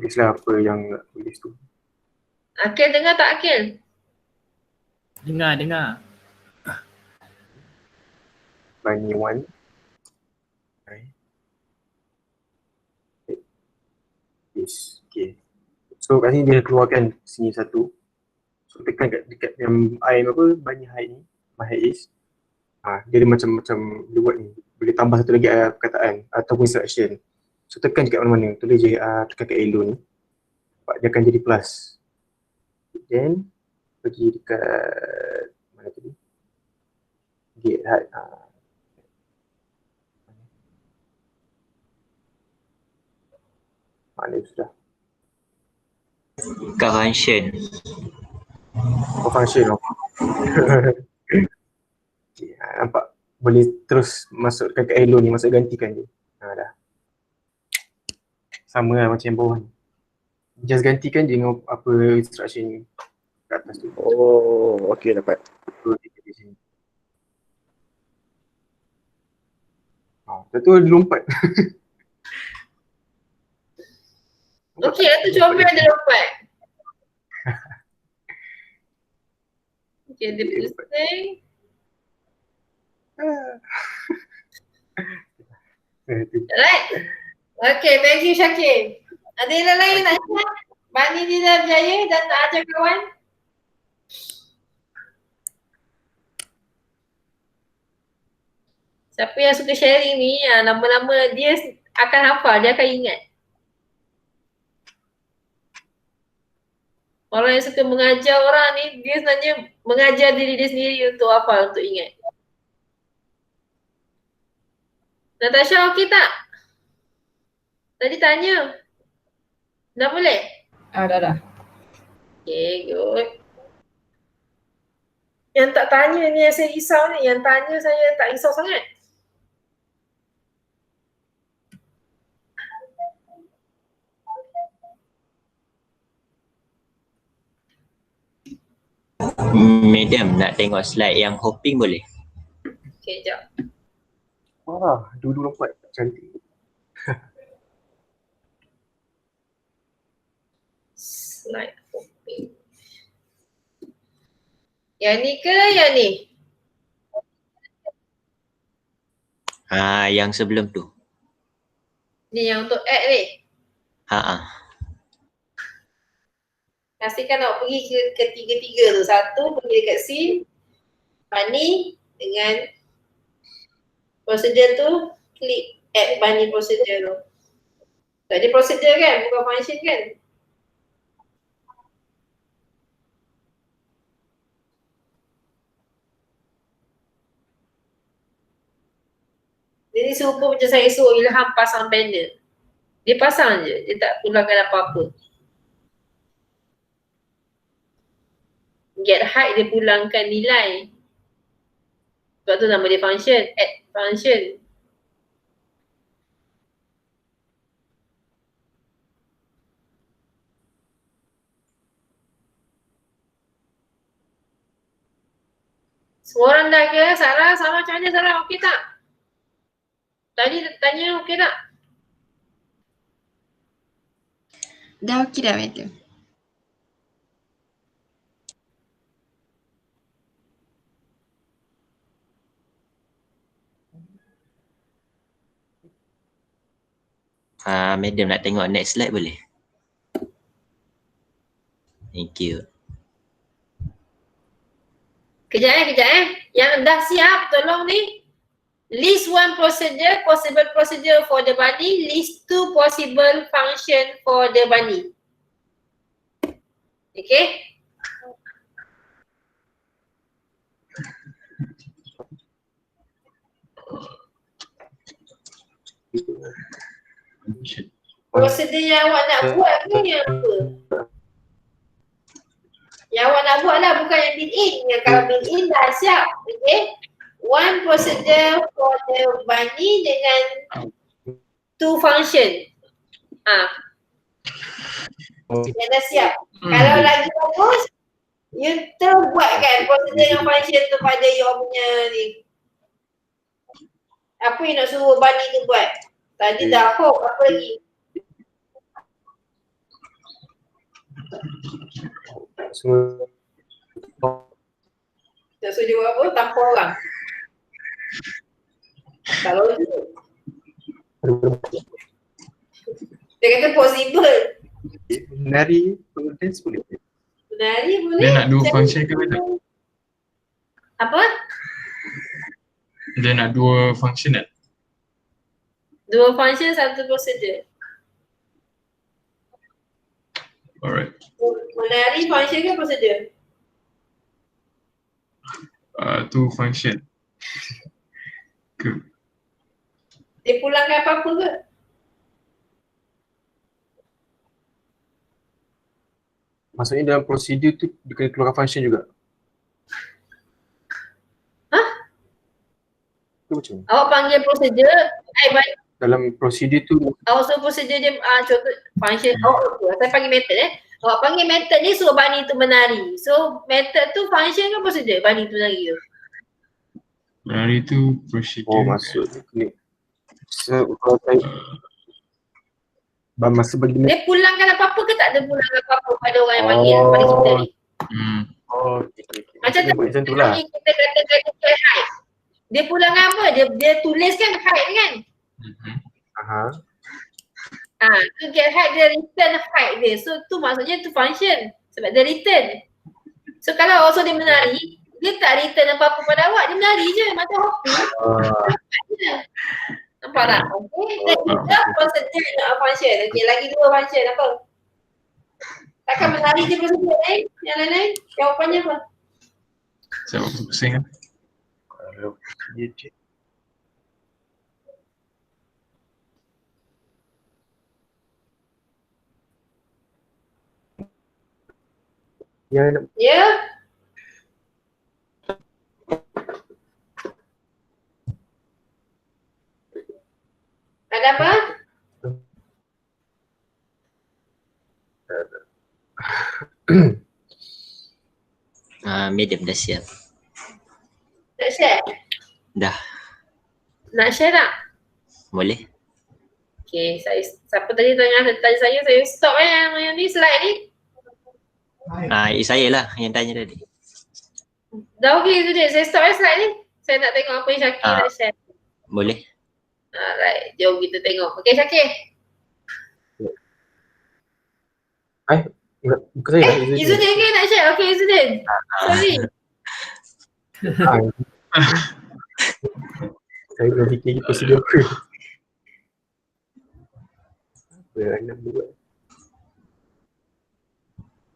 tulislah apa yang nak tulis tu. Akil dengar tak Akil? Dengar. Bunny 1. Yes. Okay. So kat sini dia keluarkan sini satu. So tekan dekat yang I apa bunny high ni, my high is. Dia ada macam dia buat ni. Boleh tambah satu lagi perkataan ataupun instruction. So tekan dekat mana-mana. Tulis je tekan kat arrow ni. Dia akan jadi plus. Then pergi dekat mana tadi? Get height. Mana sudah? Convention. Function. Okay, nampak? Boleh terus masukkan ke arrow ni, masuk gantikan je. Dah. Sama lah macam yang bawah ni. Just gantikan je dengan apa instruction kat atas tu. Oh, okey dapat. So, di sini. Lepas tu dia lompat. Okey, tu comel ada lompat. Okey, dia pusing. Alright. Okay, thank you Syakir. Ada yang lain nak share? Bani Dina berjaya dan nak ajar kawan? Siapa yang suka sharing ni, nama-nama dia akan hafal, dia akan ingat. Orang yang suka mengajar orang ni, dia sebenarnya mengajar diri dia sendiri untuk hafal, untuk ingat. Natasha okey tak? Tadi tanya. Dah boleh? Dah. Okay, good. Yang tak tanya ni yang saya risau ni. Yang tanya saya tak risau sangat. Madam, nak tengok slide yang hopping boleh? Okay, jap. Wah, dulu lompat cantik. Slide hopping. Yang ni ke yang ni? Yang sebelum tu. Ni yang untuk add ni. Pastikan awak pergi ke ketiga-tiga tu. Satu pergi dekat scene. Bunny dengan procedure tu. Klik add bunny procedure tu. Tadi procedure kan? Bukan function kan? Jadi serupa macam saya suruh Ilham pasang banner. Dia pasang je. Dia tak pulangkan apa-apa. Get height dia pulangkan nilai. Sebab tu nama dia function. Add function. Semua orang dah ke? Sarah macam mana Sarah? Okey tak? Tadi tanya okey tak? Dah okey dah madam. Madam nak tengok next slide boleh? Thank you. Kejap Yang dah siap tolong ni. List one procedure, possible procedure for the bunny. List two possible function for the bunny. Okay? Prosedur yang awak nak buat ni apa? Yang awak nak buat lah, bukan yang built-in. Yang kalau built-in dah siap. Okay? One procedure for the bunny dengan two function. Yang dah siap. Kalau lagi bagus, you terus buatkan procedure dengan function tu pada you punya ni. Apa you nak suruh bunny tu buat? Tadi dah hope, apa lagi? Semua Tak suruh jawab apa? Tanpa orang. Tak logik. Dia kata possible. menari, dance boleh. Menari boleh. Dia nak dua Macam function ke tak? apa? Dia nak dua function tak? Dua function, satu prosedur. Alright. Menari function ke prosedur? Two function. Dia pulangkan apa-apa ke? Maksudnya dalam prosedur tu dia kena keluarkan function juga. Hah? Tu macam mana? Awak panggil prosedur, Dalam prosedur tu awak suruh prosedur dia, contoh function, saya panggil method Awak panggil method ni suruh Bani tu menari. So method tu function ke prosedur Bani tu menari tu? Menari tu prosedur. maksudnya kena kalau saya masa bagi Dia pulangkan apa-apa ke tak ada pulangkan apa-apa pada orang yang panggil pada kita ni? okay. Macam tu, Macam tu lah. kita katakan get height. Dia pulangkan apa? Dia tuliskan height kan? Tu get height dia return height dia. So tu maksudnya tu function sebab dia return. So kalau awak suruh dia menari, dia tak return apa-apa pada awak, dia menari je macam hopping. Nampak tak? Okay. Dan juga prosedur nak function. Okay, lagi dua function apa? Takkan menari je prosedur lain? Yang lain-lain? Jawapannya apa? Siapa pusing kan? Kalau dia je. Ya? Ada apa? Medium dah siap. Nak share? Dah. Nak share tak? Boleh? Okay, siapa tadi tanya saya stop yang ni slide ni. Saya lah yang tanya tadi. Dah okey tu dia, saya stop slide ni. Saya nak tengok apa yang Syakir nak share. Boleh. Alright, jom kita tengok. Okay Syakir. Bukan saya Izzuddin ke nak share? Okay Izzuddin. Sorry. Saya belum fikir lagi prosedur apa. Apa yang nak buat?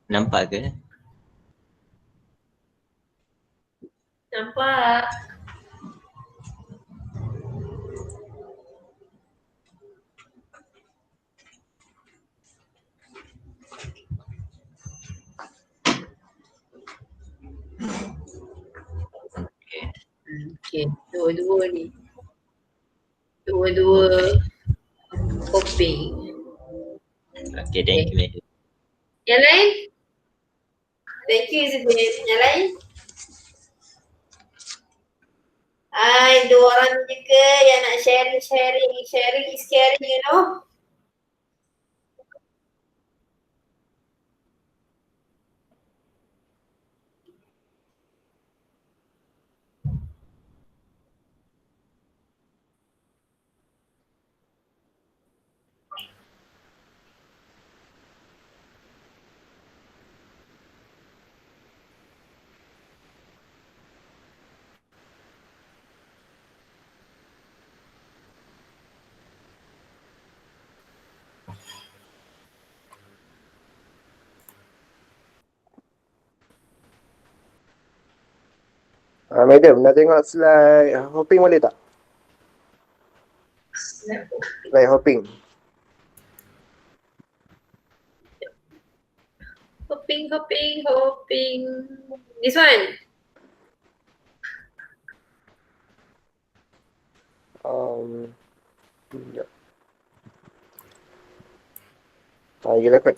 Nampak ke? Nampak. Okay, dua-dua ni. Dua-dua coping. Okay, thank you. Madam. Yang lain? Thank you Izzuddin. Yang lain? Dua orang je ke yang nak sharing is caring, you know. Madam, nak tengok slide hopping boleh tak? Slide hopping. Hopping. This one. Sekejap. Gila kot.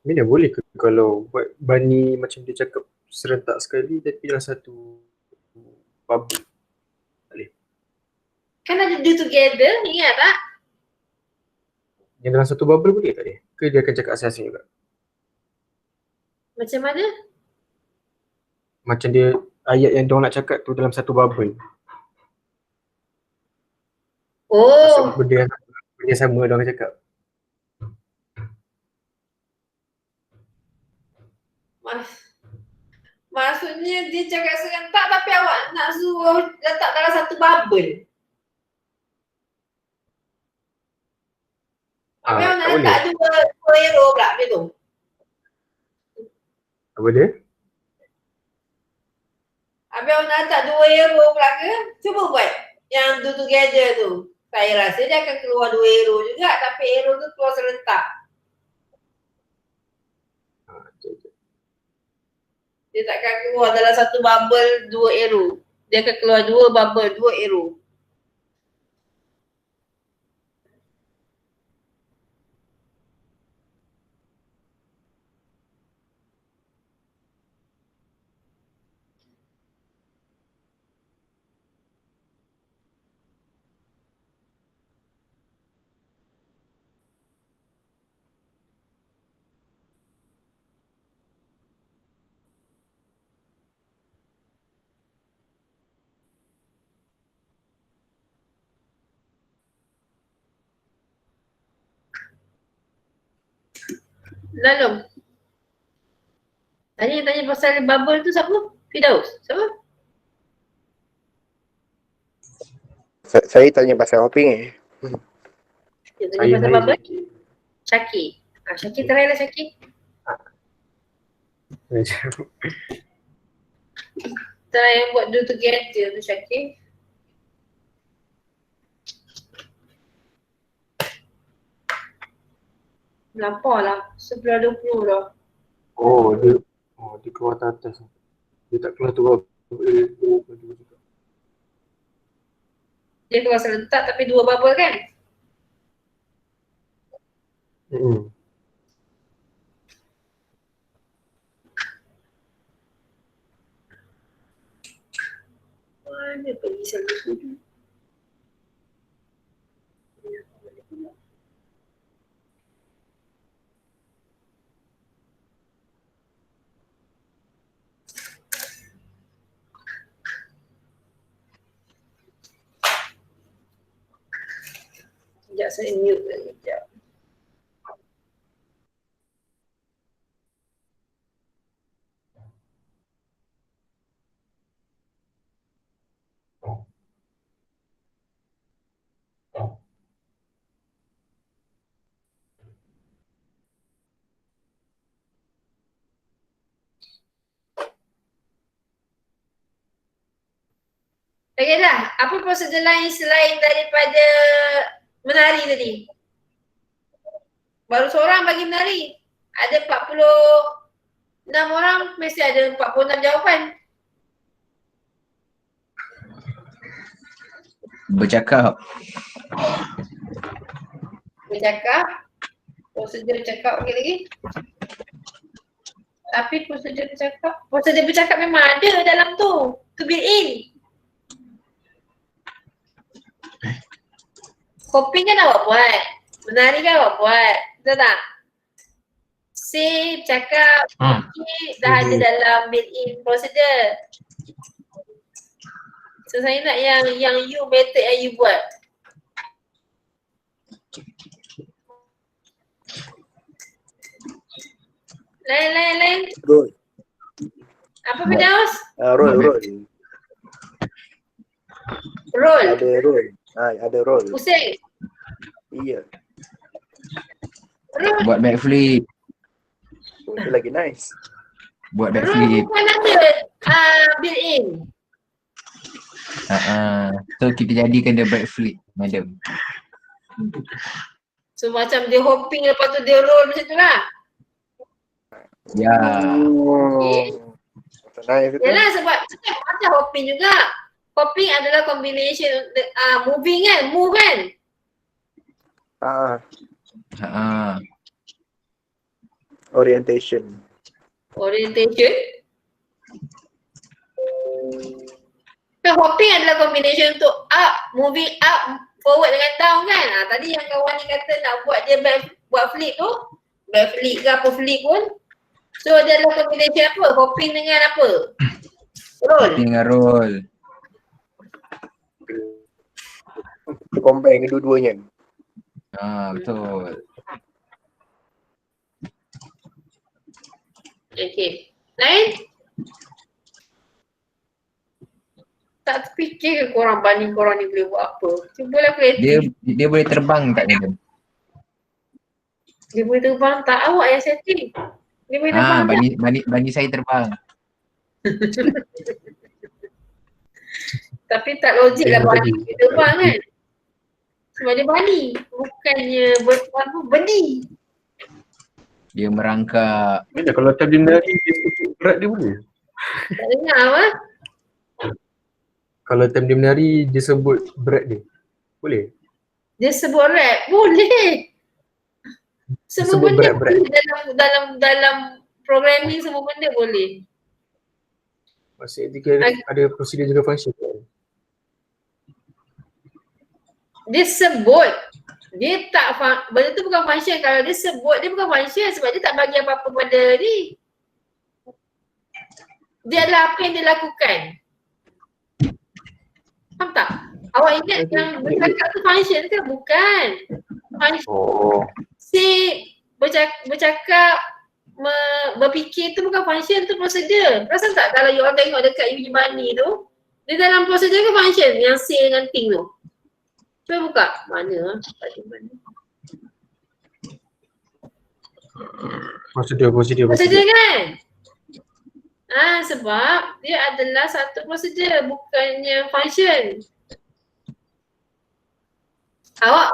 Mina boleh ke kalau buat bunny macam dia cakap serentak sekali tapi dalam satu bubble? Kan ada do together, ingat tak? Yang dalam satu bubble boleh tak dia? Ke dia akan cakap asing-asing juga? Macam mana? Macam dia ayat yang diorang nak cakap tu dalam satu bubble. Oh, Benda yang sama diorang cakap. maksudnya dia cakap serentak tapi awak nak suruh letak dalam satu bubble. Habis awak nak tak letak dua arrow pula macam tu. Apa dia? Habis awak nak letak dua arrow pula ke? Cuba buat yang do together tu. Saya rasa dia akan keluar dua arrow juga tapi arrow tu keluar serentak. Dia takkan keluar dalam satu bubble dua arrow. Dia akan keluar dua bubble, dua arrow. Lalu tanya pasal bubble tu siapa? Firdaus? Siapa? Saya tanya pasal hopping Dia tanya pasal bubble? Syakir. Syakir try lah Syakir. Try yang buat do together tu Syakir. Melampau lah. 11.20 dah. Dia keluar atas. Dia tak keluar tu Dia keluar serentak tapi dua bubble kan? Mana pergi sana tu? Sekejap saya mute lagi sekejap. Okeylah, apa prosedur lain selain daripada menari tadi? Baru seorang bagi menari. Ada 46 orang, mesti ada 46 jawapan. Bercakap. Prosedur bercakap okey lagi. Tapi prosedur bercakap memang ada dalam tu. To build in. Hopping kan awak buat. Menari kan awak buat. Betul tak? Say, cakap, dah ada dalam built-in procedure. So saya nak yang you method yang you buat. Lain. Roll. Apa Firdaus? Roll. Roll. Ada roll. Ada roll. Pusing. Iya. Roll. Buat backflip. Itu lagi nice. Buat Roll backflip. bukan ada built-in. So kita jadikan dia backflip, madam. So macam dia hopping lepas tu dia roll macam tu lah. Ya. Okay. Nice itu. Yalah sebab macam hopping juga. Hopping adalah combination moving kan, move kan. Orientation. Orientation. Kan hopping adalah combination untuk up, moving up, forward dengan down kan. Tadi yang kawan ni kata nak buat dia buat flip tu, back flip ke apa flip pun. So dia adalah combination apa? Hopping dengan apa? Roll. Dengan roll. Combine kedua-duanya. Betul. Okay. Lain? Tak terfikir ke korang banding korang ni boleh buat apa? Cubalah kreatif. Dia boleh terbang tak ni? Dia boleh terbang tak? Awak yang setting. Dia boleh terbang tak? Bani saya terbang. Tapi tak logik lah bani boleh terbang kan? Sebab dia bani. Bukannya benih. Dia merangkak. Mana kalau time dia menari dia sebut berat dia boleh? Tak dengar apa? Kalau time dia menari dia sebut berat dia boleh? Dia sebut rap? Boleh. Semua Sebut benda berat-berat. boleh dalam programming semua benda boleh. Maksudnya dia ada prosedur juga function kan? Dia sebut. Dia tak, benda tu bukan function. Kalau dia sebut, dia bukan function sebab dia tak bagi apa-apa pada ni. Dia adalah apa yang dia lakukan. Faham tak? Awak ingat yang bercakap tu function ke? Bukan. Function. Si bercakap, berfikir tu bukan function, tu prosedur. Perasan tak kalau you orang tengok dekat you punya money tu, dia dalam prosedur ke function yang C dengan thing tu? Cuba buka. Mana? Prosedur Prosedur kan? Sebab dia adalah satu prosedur, bukannya function. Awak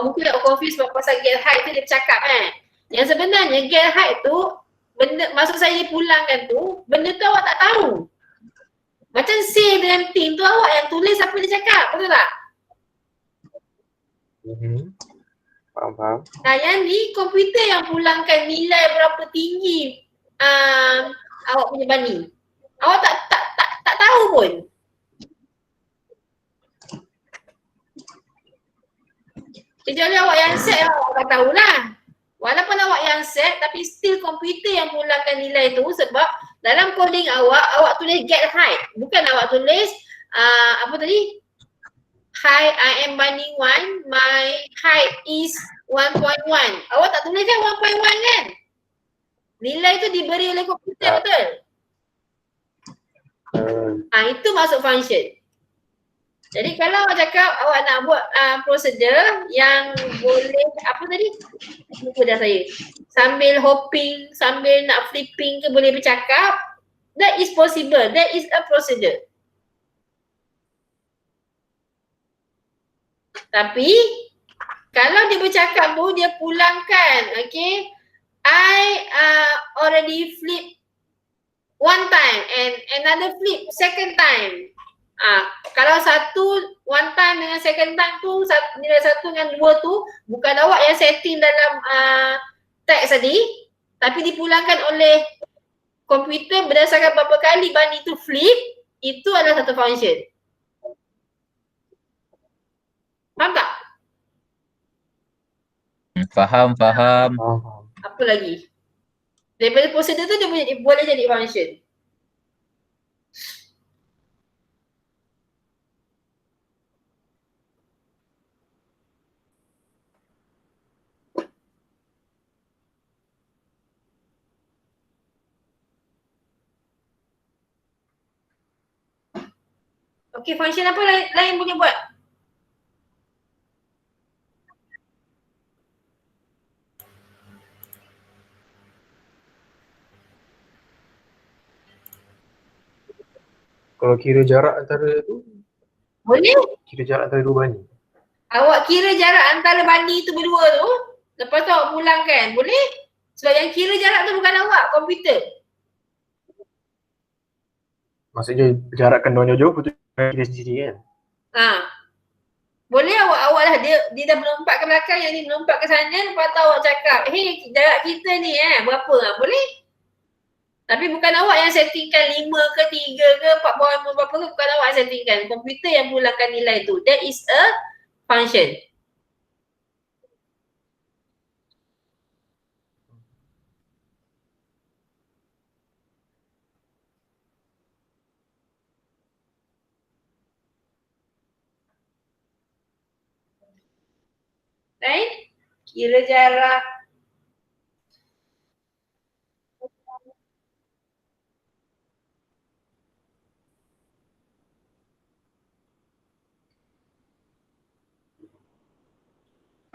mungkin nak confuse pasal get height tu dia bercakap kan. Yang sebenarnya get height tu, benda maksud saya dia pulangkan tu, benda tu awak tak tahu. Macam say dengan thing tu awak yang tulis apa dia cakap, betul tak? Faham. Yang ni komputer yang pulangkan nilai berapa tinggi awak punya bani. Awak tak tahu pun. Kecuali awak yang set, awak tak tahulah. Walaupun awak yang set tapi still komputer yang pulangkan nilai tu sebab dalam coding awak tulis get height. Bukan awak tulis apa tadi? Hi, I am bani 1, my height is 1.1. Awak tak tulis kan 1.1 kan? Nilai tu diberi oleh komputer, betul? Itu masuk function. Jadi kalau awak cakap awak nak buat prosedur yang boleh, apa tadi? Lupa dah saya. Sambil hopping, sambil nak flipping ke boleh bercakap, that is possible, that is a procedure. Tapi kalau dia bercakap pun dia pulangkan, okay, I already flip one time and another flip second time. Kalau satu one time dengan second time tu, nilai satu dengan dua tu bukan awak yang setting dalam teks tadi, tapi dipulangkan oleh komputer berdasarkan berapa kali bani tu flip, itu adalah satu function. Faham tak? Faham. Apa lagi? Daripada prosedur tu dia boleh jadi function. Okey, function apa lain boleh buat? Kalau kira jarak antara tu, boleh? Kira jarak antara dua bani. Awak kira jarak antara bani tu berdua tu, lepas tu awak pulangkan, boleh? Sebab yang kira jarak tu bukan awak, komputer. Maksudnya jarakkan dia jauh, betul kira sendiri kan? Boleh awak lah, dia dah melompat ke belakang, yang ni melompat ke sana, lepas tu awak cakap, hey jarak kita ni berapa lah, boleh? Tapi bukan awak yang settingkan 5 ke 3 ke 4 bawah 5 berapa ke, bukan awak settingkan. Komputer yang pulangkan nilai tu. That is a function. Right? Kira jarak.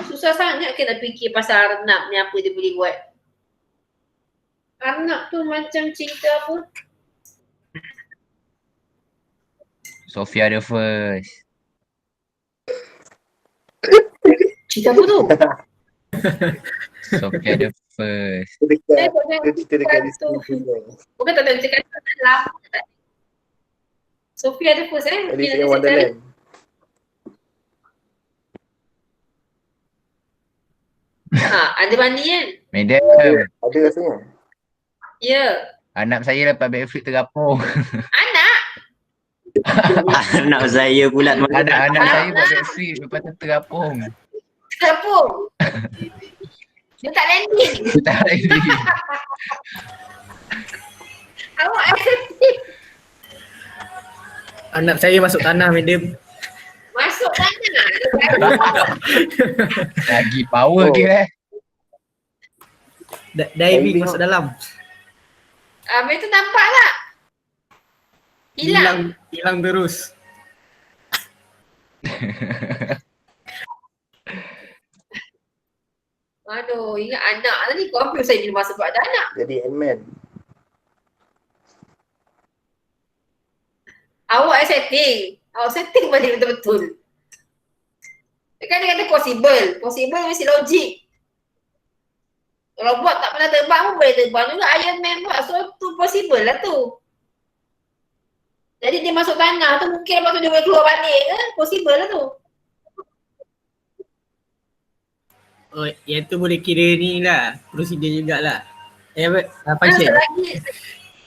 Susah sangat ke nak fikir pasal Arnab ni apa dia boleh buat. Arnab tu macam cerita apa? Sofia the first. Cerita apa tu? Sofia the first. Kita dekat diskusi. Bukan tak tahu cakap lama tak. Sofia the first Alice in Wonderland. Ada mandi kan? Madam, Ada rasanya. Ya. anak saya dapat backflip terapung. Anak? Anak saya pula. Anak saya buat backflip lepas tu terapung. Terapung? Dia tak landing? Dia tak landing. Awak aktif. Anak saya masuk tanah, madam. Masuk tanah? Lagi power ke Diving masuk dalam. Habis tu nampak tak? Hilang terus. Aduh, ingat anak tadi. Confuse saya bila masa buat ada anak. Jadi Ant-Man. Awak setting. Awak setting balik betul-betul. Kan dia kata possible. Possible mesti logik. Robot tak pernah terbang pun boleh terbang juga. Iron Man buat. So tu possible lah tu. Jadi dia masuk tanah tu mungkin lepas tu dia boleh keluar balik ke? Possible lah tu. Oh, yang tu boleh kira ni lah. Prosedur jugalah. Function.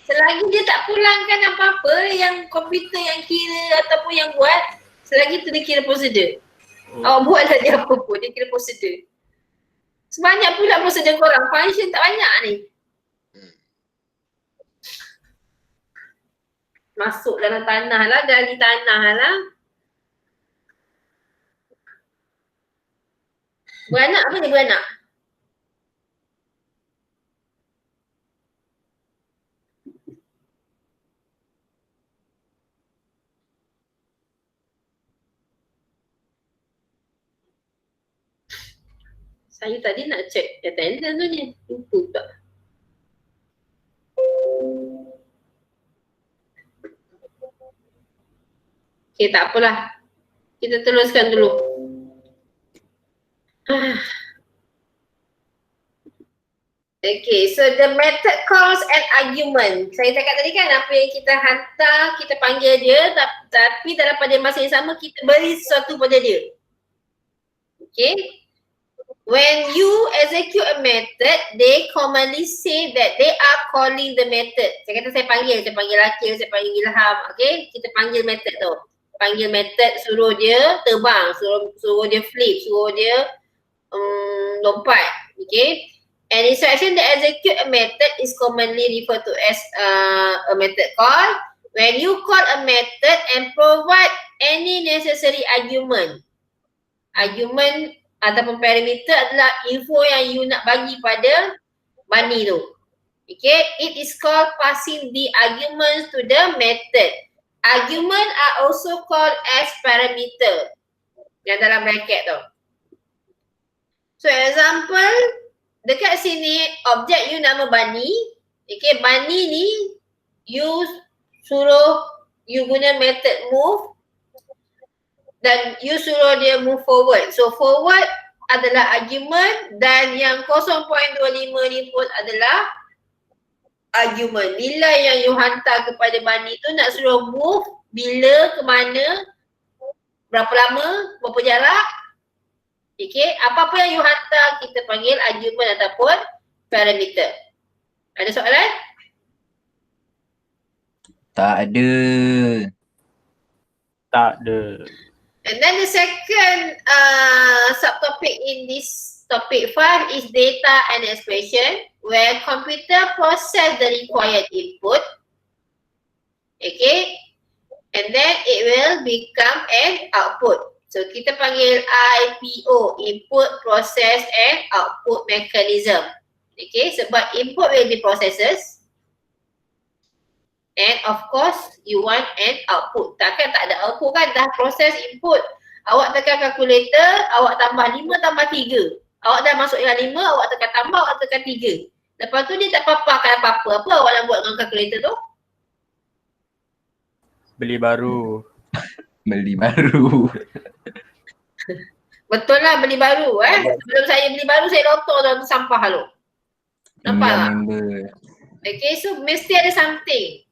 Selagi dia tak pulangkan apa-apa yang komputer yang kira ataupun yang buat, selagi tu dia kira prosedur. Awak buat saja apa pun, dia kira prosedur. Sebanyak pula prosedur korang, function tak banyak ni. Masuk dalam tanah lah, gali tanah lah. Beranak apa dia beranak? Saya tadi nak check attendance tu ni. Lupa tak. Okay, tak apalah. Kita teruskan dulu. Okay, so the method calls an argument. Saya cakap tadi kan apa yang kita hantar, kita panggil dia, tapi dalam pada masa yang sama kita beri sesuatu pada dia. Okay. When you execute a method, they commonly say that they are calling the method. Saya kata saya panggil Akil, saya panggil Ilham, okay? Kita panggil method tu. Panggil method, suruh dia terbang, suruh dia flip, suruh dia lompat, okay? An instruction that execute a method is commonly referred to as a method call. When you call a method and provide any necessary argument. Argument ataupun parameter adalah info yang you nak bagi pada bunny tu. Okay, it is called passing the arguments to the method. Argument are also called as parameter. Yang dalam bracket tu. So example, dekat sini objek you nama bunny. Okay, bunny ni you suruh you guna method move. Dan you suruh dia move forward. So forward adalah argument dan yang 0.25 ni pun adalah argument. Nilai yang you hantar kepada bunny tu nak suruh move bila, ke mana berapa lama, berapa jarak. Okay, apa-apa yang you hantar kita panggil argument ataupun parameter. Ada soalan? Tak ada. Tak ada. And then the second subtopic in this topic 5 is data and expression, where computer process the required input. Okay, and then it will become an output. So kita panggil IPO, input, process and output mechanism. Okay, sebab input will be processes and of course you want an output. Takkan tak ada output kan, dah proses input. Awak tekan kalkulator, awak tambah 5 tambah 3. Awak dah masuk dengan 5, awak tekan tambah, awak tekan 3. Lepas tu dia tak paparkan apa-apa. Apa awak nak buat dengan kalkulator tu? Beli baru. Beli baru. Betul lah, beli baru Sebelum saya beli baru, saya lotor dalam sampah tu. Nampak tak? Okay, so mesti ada something.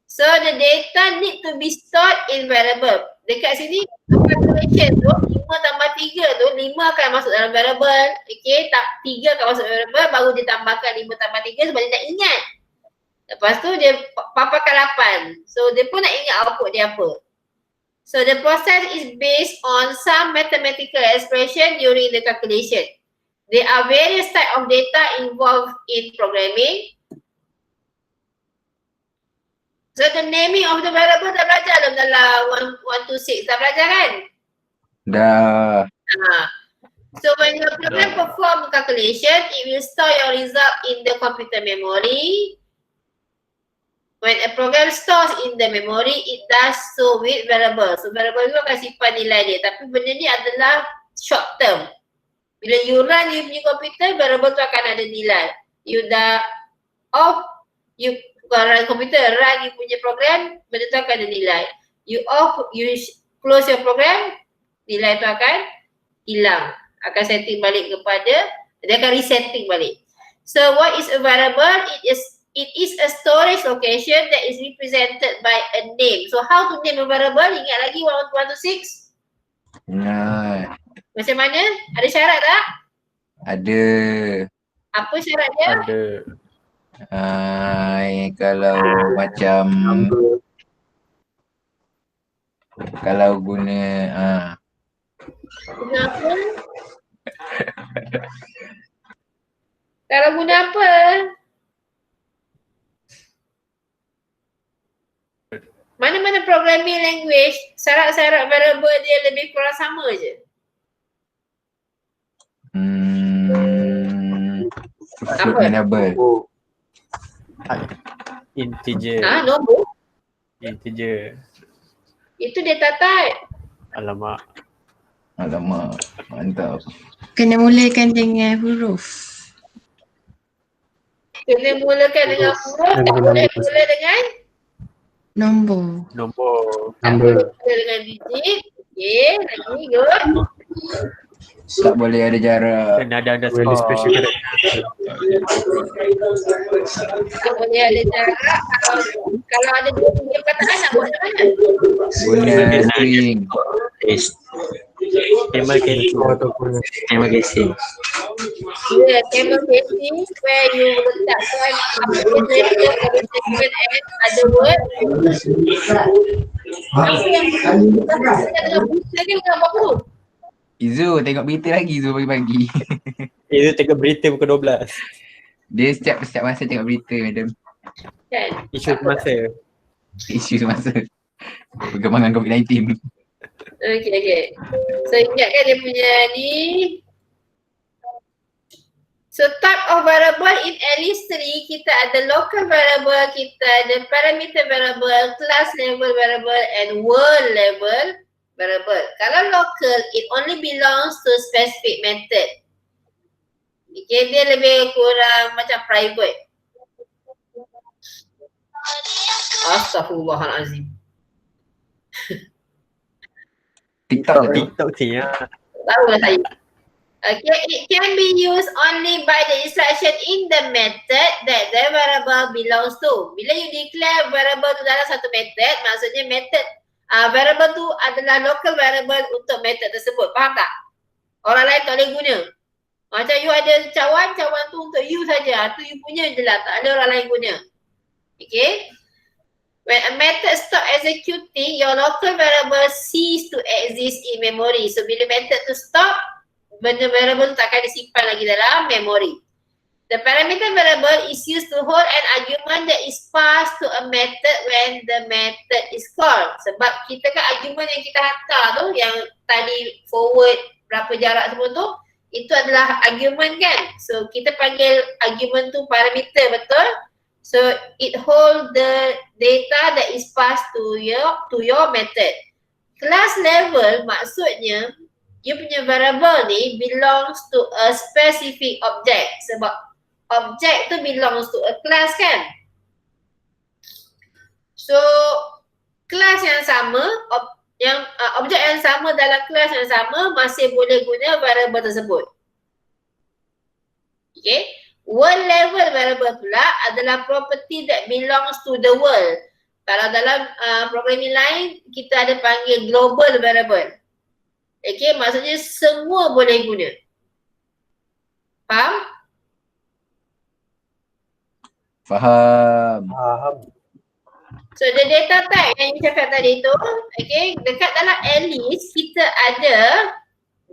So the data need to be stored in variable. Dekat sini calculation tu 5 tambah 3 tu 5 akan masuk dalam variable. Okay, 3 akan masuk dalam variable, baru dia tambahkan 5 tambah 3 sebab dia nak ingat. Lepas tu dia paparkan 8. So dia pun nak ingat output dia apa. So the process is based on some mathematical expression during the calculation. There are various type of data involved in programming. So the naming of the variable dah belajar dalam 126, dah belajar kan? Dah. So when your program perform calculation, it will store your result in the computer memory. When a program stores in the memory, it does so with variable. So variable tu akan simpan nilai dia. Tapi benda ni adalah short term. Bila you run you punya komputer, variable tu akan ada nilai. You dah off, you run komputer, run you punya program, benda tu akan ada nilai. You off, you close your program, nilai tu akan hilang. Akan setting balik kepada, dia akan resetting balik. So what is a variable? It is a storage location that is represented by a name. So how to name a variable? Ingat lagi 126? Ingat. Macam mana? Ada syarat tak? Ada. Apa syarat dia? Ada. Kalau macam kalau guna Guna apa? Kalau guna apa? Mana-mana programming language, syarat-syarat variable dia lebih kurang sama je. Float variable. Integer. Nombor? Integer. Itu data type. Alamak. Mantap. Kena mulakan dengan huruf. Kena mulakan dengan huruf, tak boleh mula dengan nombor. Tak boleh mula dengan digit. Okay, lagi good. Tak boleh ada jarak. Kena ada underscore. Tak boleh ada jarak. Kalau ada dua perkataan nak buat macam mana? Guna string. Camel casing. Yeah, camel casing where you letakkan letter, conversation and other word. Apa yang kita dengan berita ke dengan apa tu? Izu tengok berita lagi Izu pagi-pagi. Izu tengok berita pukul 12. Dia setiap masa tengok berita madam. Kan? Isu semasa. Perkembangan COVID-19. Okay. So ingatkan dia punya ni. So type of variable in Alice 3, kita ada local variable, kita ada parameter variable, class level variable and world level variable. Kalau local, it only belongs to specific method. Okay, dia lebih kurang macam private. Astaghfirullahalazim. TikTok sih ya. Tahulah saya. Okay, it can be used only by the instruction in the method that the variable belongs to. Bila you declare variable tu dalam satu method, maksudnya method variable tu adalah local variable untuk method tersebut. Faham tak? Orang lain tak boleh guna. Macam you ada cawan tu untuk you saja. Tu you punya je lah, tak ada orang lain guna. Okay? When a method stop executing, your local variable cease to exist in memory. So bila method tu stop, benda variable tu tak akan disimpan lagi dalam memory. The parameter variable is used to hold an argument that is passed to a method when the method is called. Sebab kita kan argument yang kita hantar tu, yang tadi forward berapa jarak semua tu, itu adalah argument kan. So kita panggil argument tu parameter, betul? So it hold the data that is passed to your method. Class level maksudnya you punya variable ni belongs to a specific object. Sebab object tu belongs to a class kan. So class yang sama, objek yang sama dalam kelas yang sama masih boleh guna variable tersebut. Okay. World level variable pula adalah property that belongs to the world. Kalau dalam programming lain kita ada panggil global variable. Okay, maksudnya semua boleh guna. Faham? Faham. So the data type yang you cakap tadi tu, okay, dekat dalam ALICE kita ada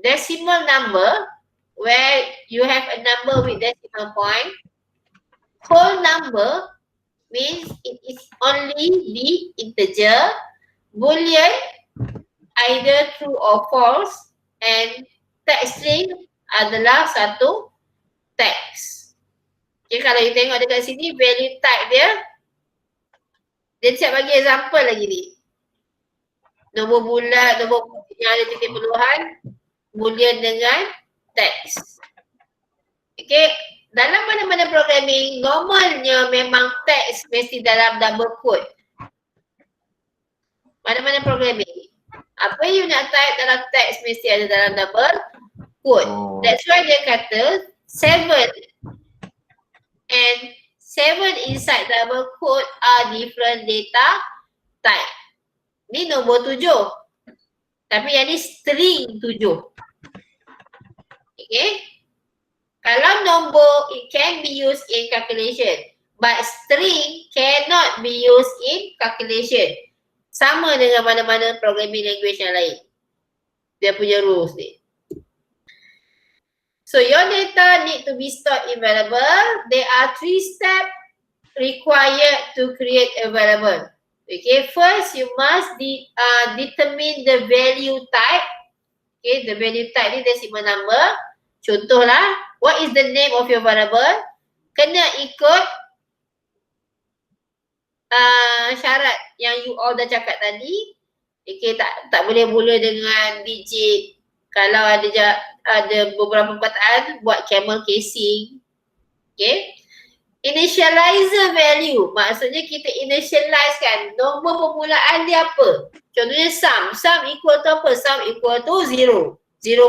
decimal number where you have a number with decimal point. Whole number means it is only the integer. Boolean either true or false, and text string adalah satu text. Okay, kalau you tengok dekat sini value type dia siap bagi example lagi ni. Nombor bulat, nombor yang ada titik peluhan, boolean dengan teks. Okay, dalam mana-mana programming, normalnya memang teks mesti dalam double quote. Mana-mana programming. Apa you nak type dalam teks mesti ada dalam double quote. That's why dia kata 7 and 7 inside double quote are different data type. Ni nombor 7. Tapi yang ni string 7. Okay. Kalau nombor, it can be used in calculation. But string cannot be used in calculation. Sama dengan mana-mana programming language yang lain. Dia punya rules ni. So your data need to be stored in variable. There are 3 steps required to create a variable. Okay, first you must determine the value type. Okay, the value type ni decimal number. Contohlah, what is the name of your variable? Kena ikut syarat yang you all dah cakap tadi. Okay, tak boleh mula dengan digit. Kalau ada beberapa perkataan, buat camel casing. Okay. Initializer value, maksudnya kita initialize kan nombor permulaan dia apa. Contohnya sum. Sum equal to apa? Sum equal to 0. 0.0.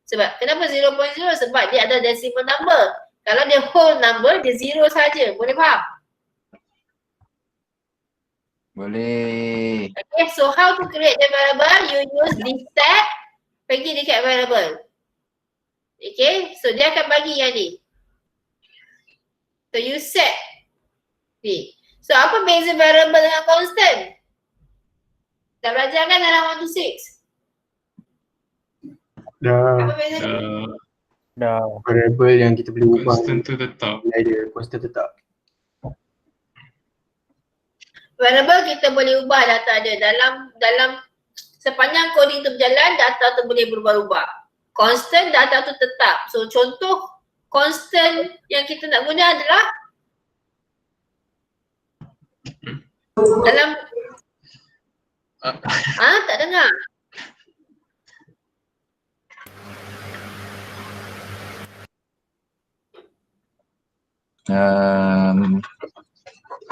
Sebab kenapa 0.0? Sebab dia ada decimal number. Kalau dia whole number, dia 0 saja. Boleh faham? Boleh. Okay, so how to create the variable? You use this step. Pergi dekat variable. Okay, so dia akan bagi yang ni. So you set ni. So apa beza variable dengan constant? Dah belajar kan dalam 1 to 6? Apa beza dia? Dah. Variable yang kita boleh ubah. Constant tu tetap. Dia constant tetap. Variable kita boleh ubah data dia dalam sepanjang coding tu berjalan, data tu boleh berubah-ubah. Constant, data tu tetap. So contoh constant yang kita nak guna adalah dalam tak dengar.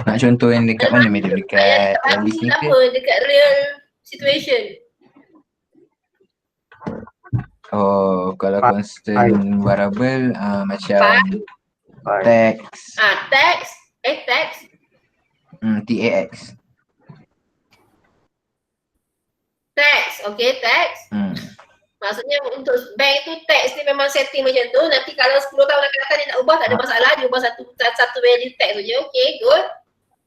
Nak contoh yang dekat mana medium? Dekat list ni ke? Apa dekat real situation? Oh, kalau constant variable macam text. Text. Text. TAX. Tax, okay, tax. Maksudnya untuk bank tu tax ni memang setting macam tu. Nanti kalau 10 tahun akan datang dia nak ubah tak ada masalah. Dia ubah satu value tax tu je. Okay, good.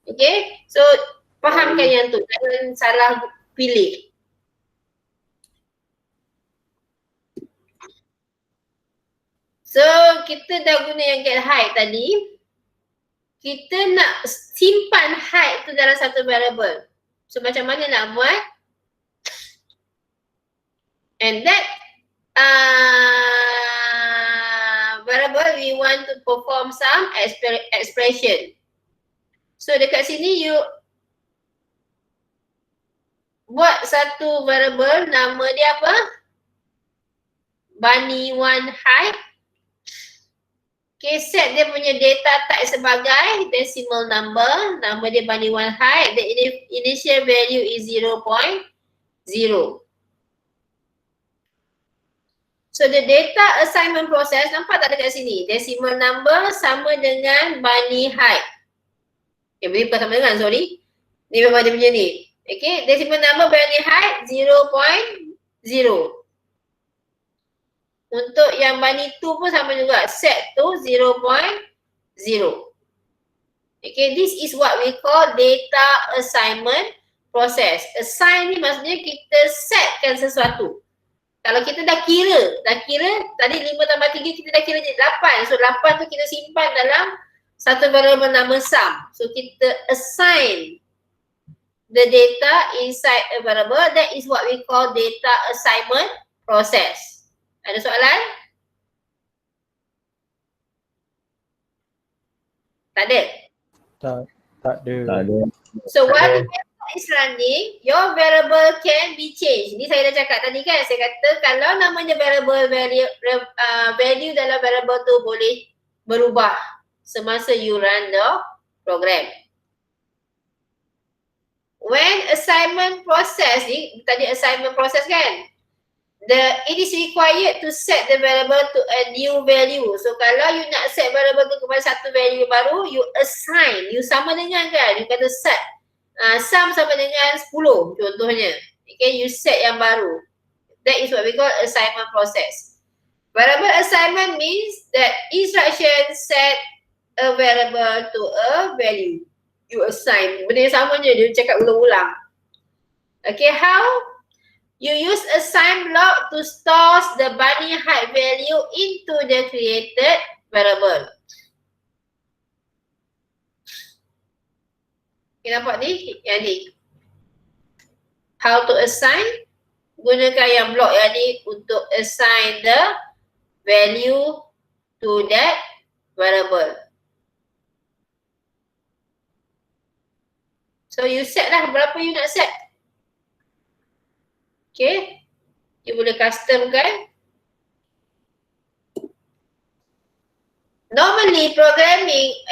Okay, so fahamkan yang tu. Jangan salah pilih. So kita dah guna yang get height tadi. Kita nak simpan height tu dalam satu variable. So macam mana nak buat? And that variable we want to perform some expression. So dekat sini you buat satu variable, nama dia apa? Bunny1 height. Okay, set dia punya data type sebagai decimal number. Nama dia Bunny1 height. The initial value is 0.0. So the data assignment process, nampak tak dekat sini? Decimal number sama dengan bunny height. Okay, bukan sama dengan, sorry. Ni memang dia punya ni. Okay, decimal number bunny height 0.0. Untuk yang bunny 2 pun sama juga. Set tu 0.0. Okay, this is what we call data assignment process. Assign ni maksudnya kita setkan sesuatu. Kalau kita dah kira tadi 5 tambah 3 kita dah kira 8. So 8 tu kita simpan dalam satu variable nama sum. So kita assign the data inside a variable. That is what we call data assignment process. Ada soalan? Tak ada? Tak ada. So while the variable is running, your variable can be changed. Ni saya dah cakap tadi kan, saya kata kalau namanya variable value dalam variable tu boleh berubah semasa you run the program. When assignment process ni, tadi assignment process kan, it is required to set the variable to a new value. So kalau you nak set variable tu kepada satu value baru, you assign, you sama dengan kan, you kata set sum sama dengan 10 contohnya. Okay, you set yang baru. That is what we call assignment process. Variable assignment means that instruction set a variable to a value. You assign. Benda yang sama je, dia cakap ulang-ulang. Okay, how? You use assign block to store the bunny height value into the created variable. Okay, nampak ni? Yang ni. How to assign? Gunakan yang block yang ni untuk assign the value to that variable. So you set lah berapa you nak set. Okay. You boleh custom kan. Normally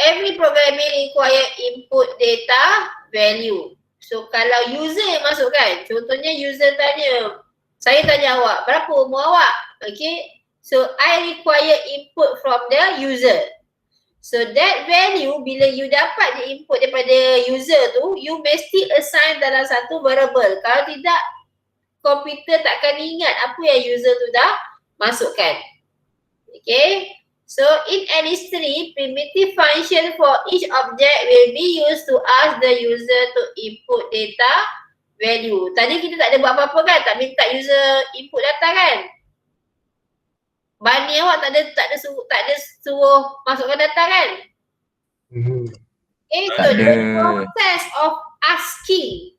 every programming require input data value. So kalau user yang masuk kan, contohnya user tanya, saya tanya awak, berapa umur awak? Okay, so I require input from the user. So that value bila you dapat the input daripada user tu, you mesti assign dalam satu variable. Kalau tidak, komputer takkan ingat apa yang user tu dah masukkan. Okay. So in LS3, primitive function for each object will be used to ask the user to input data value. Tadi kita tak ada buat apa-apa kan? Tak minta user input data kan? Bunny awak tak ada suruh masukkan data kan? Okay, so the process of asking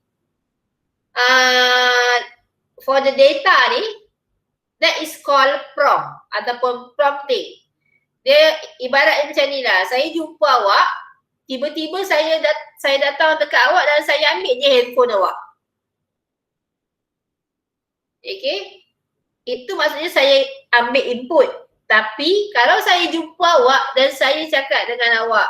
for the data ni, that is called prompt ataupun prompting. Dia ibarat macam ni lah, saya jumpa awak, tiba-tiba saya datang dekat awak dan saya ambil je handphone awak. Okay, itu maksudnya saya ambil input. Tapi kalau saya jumpa awak dan saya cakap dengan awak,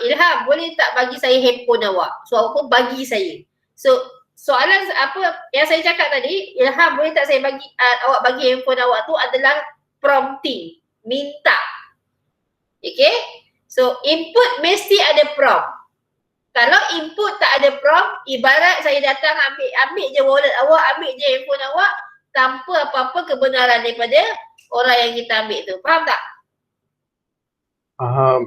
Ilham boleh tak bagi saya handphone awak? So awak pun bagi saya. So soalan apa yang saya cakap tadi, Ilham boleh tak saya bagi awak bagi handphone awak tu adalah prompting. Minta. Okay. So input mesti ada prompt. Kalau input tak ada prompt, ibarat saya datang ambil je wallet awak, ambil je handphone awak tanpa apa-apa kebenaran daripada orang yang kita ambil tu. Faham tak? Faham.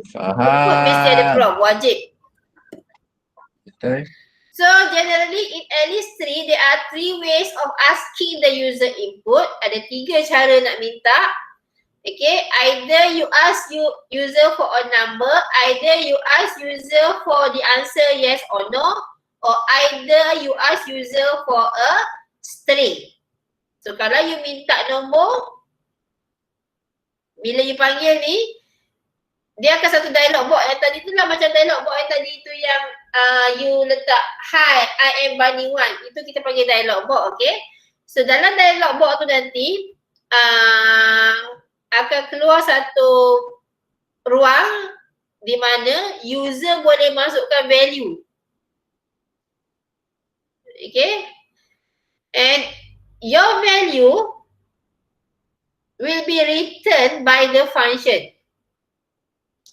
Input mesti ada prompt, wajib. Betul. So generally in Alice 3, there are 3 ways of asking the user input. Ada 3 cara nak minta. Okay, either you ask user for a number, either you ask user for the answer yes or no, or either you ask user for a string. So kalau you minta nombor, bila you panggil ni, dia akan satu dialog box yang tadi tu lah, macam dialog box yang tadi tu yang you letak hi, I am Bani Wan. Itu kita panggil dialog box, okay? So dalam dialog box tu nanti akan keluar satu ruang di mana user boleh masukkan value. Okay? And your value will be written by the function.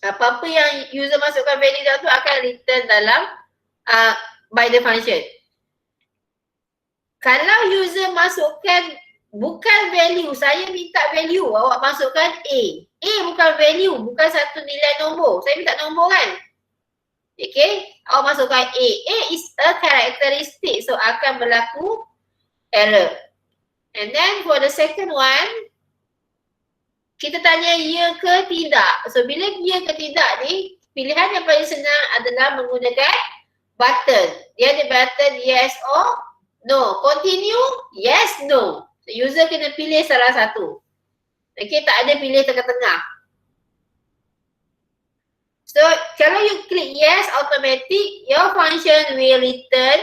Apa-apa yang user masukkan value dalam tu akan return dalam by the function. Kalau user masukkan bukan value, saya minta value, awak masukkan A. A bukan value, bukan satu nilai nombor. Saya minta nombor kan? Okay, awak masukkan A. A is a characteristic, so akan berlaku error. And then for the second one, kita tanya ya ke tidak. So bila ya ke tidak ni, pilihan yang paling senang adalah menggunakan button. Dia ada button yes or no. Continue, yes, no. So user kena pilih salah satu. Okay, tak ada pilih tengah-tengah. So kalau you klik yes automatic, your function will return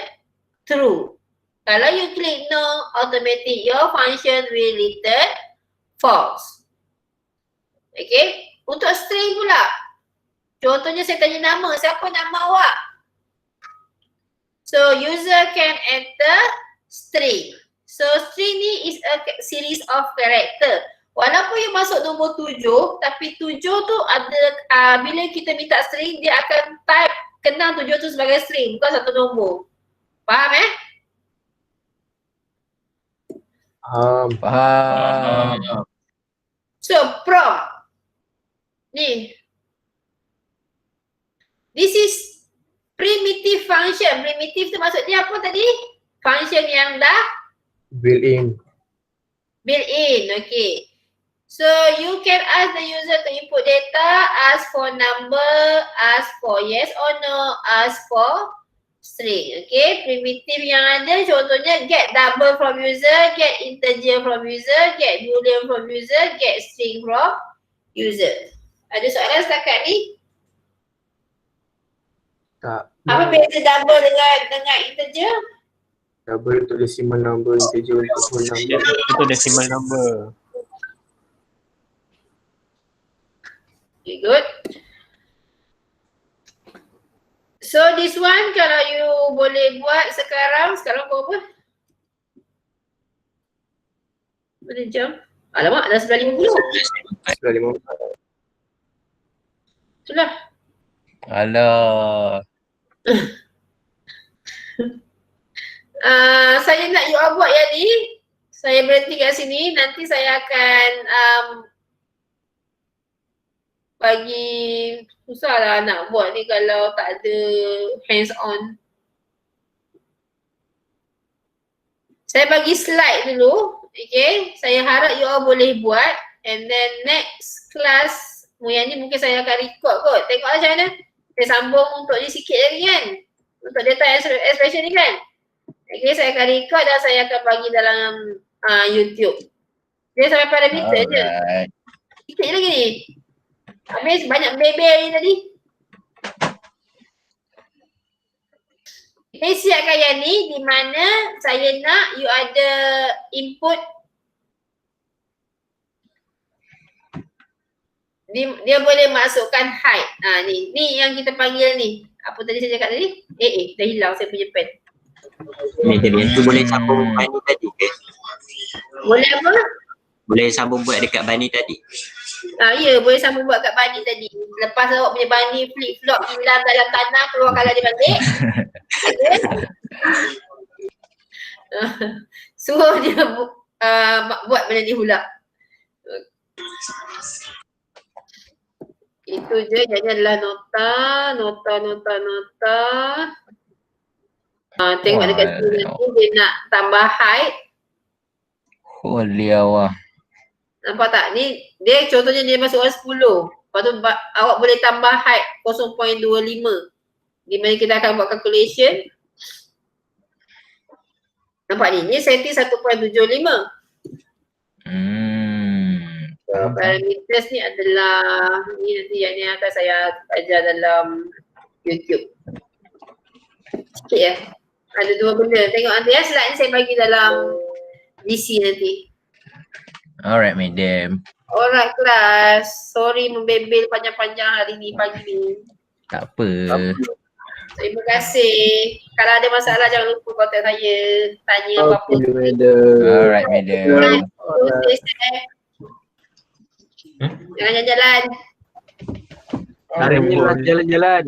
true. Kalau you klik no automatic, your function will return false. Okay, untuk string pula. Contohnya saya tanya nama, siapa nama awak? So user can enter string. So string ni is a series of character. Walaupun you masuk nombor 7, tapi 7 tu ada, bila kita minta string, dia akan type kenang 7 tu sebagai string, bukan satu nombor. Faham Faham. So prompt. Ni. This is primitive function. Primitive tu maksudnya apa tadi? Function yang dah built-in. Built-in, okay. So you can ask the user to input data, ask for number, ask for yes or no, ask for string. Okay, primitive yang ada contohnya get double from user, get integer from user, get boolean from user, get string from user. Ada soalan setakat ni? Tak. Apa beza double dengan integer? Double untuk decimal number, integer untuk whole number. Itu decimal number. Okay, good. So this one kalau you boleh buat sekarang kau apa? Berapa jam? Alamak, dah 9.50. 9.50. Itulah. Alah. Saya nak you all buat yang ni. Saya berhenti kat sini. Nanti saya akan bagi susah lah nak buat ni kalau tak ada hands on. Saya bagi slide dulu. Okay. Saya harap you all boleh buat. And then next class yang ni mungkin saya akan record kot. Tengok macam mana. Saya sambung untuk ni sikit lagi kan. Untuk data expression ni kan. Okay, saya akan record dan saya akan bagi dalam YouTube. Dia sampai parameter je. Sikit lagi ni. Habis banyak bebel ni tadi. Saya siapkan yang ni di mana saya nak you ada input. Dia boleh masukkan height. Ni yang kita panggil ni. Apa tadi saya cakap tadi? Dah hilang saya punya pen. Ni tadi tu boleh sambung Bani tadi ke? Boleh apa? Boleh sambung buat dekat Bani tadi. Ya, boleh sama buat kat Bani tadi. Lepas awak punya Bani flip-flop hilang dalam tanah, keluarkanlah dia balik. Suruh dia buat benda ni pula. Itu je, jadi adalah nota. Tengok dekat sini nanti dia nak tambah height. Holy Allah. Nampak tak? Ni dia contohnya dia masuk 10. Lepas tu awak boleh tambah height 0.25. Di mana kita akan buat calculation. Nampak ni? Ni setting 1.75. So parameters ni adalah ni nanti yang ni akan saya ajar dalam YouTube. Sikit ya. Ada dua benda. Tengok nanti ya, slide ni saya bagi dalam DC nanti. Alright, madam. Alright kelas. Sorry membebel panjang-panjang hari ni pagi ni. Tak apa. Terima kasih. Kalau ada masalah jangan lupa kontak saya. Tanya apa-apa. Alright, madam. Jangan jalan-jalan. Jalan-jalan.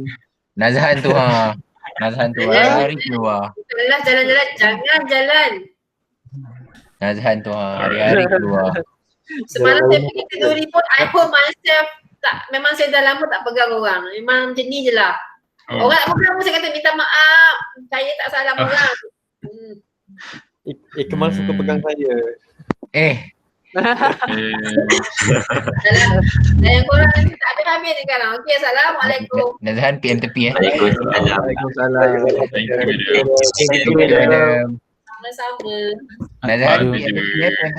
Nazhan tu ha. Nazhan tu hari keluar. Kelas jalan-jalan. Jangan jalan. Nazhan tu hari-hari keluar. Semalam saya pergi tidur report, I hold myself tak, memang saya dah lama tak pegang orang. Memang macam ni je lah. Orang tak pegang pun saya kata minta maaf. Saya tak salah pegang. Kemal suka pegang saya. Dan korang nanti tak habis-habis ni sekarang. Okey, Assalamualaikum. Nazhan PM tepi Waalaikumsalam. Thank you, madam. Sama-sama. Nazhan PM tepi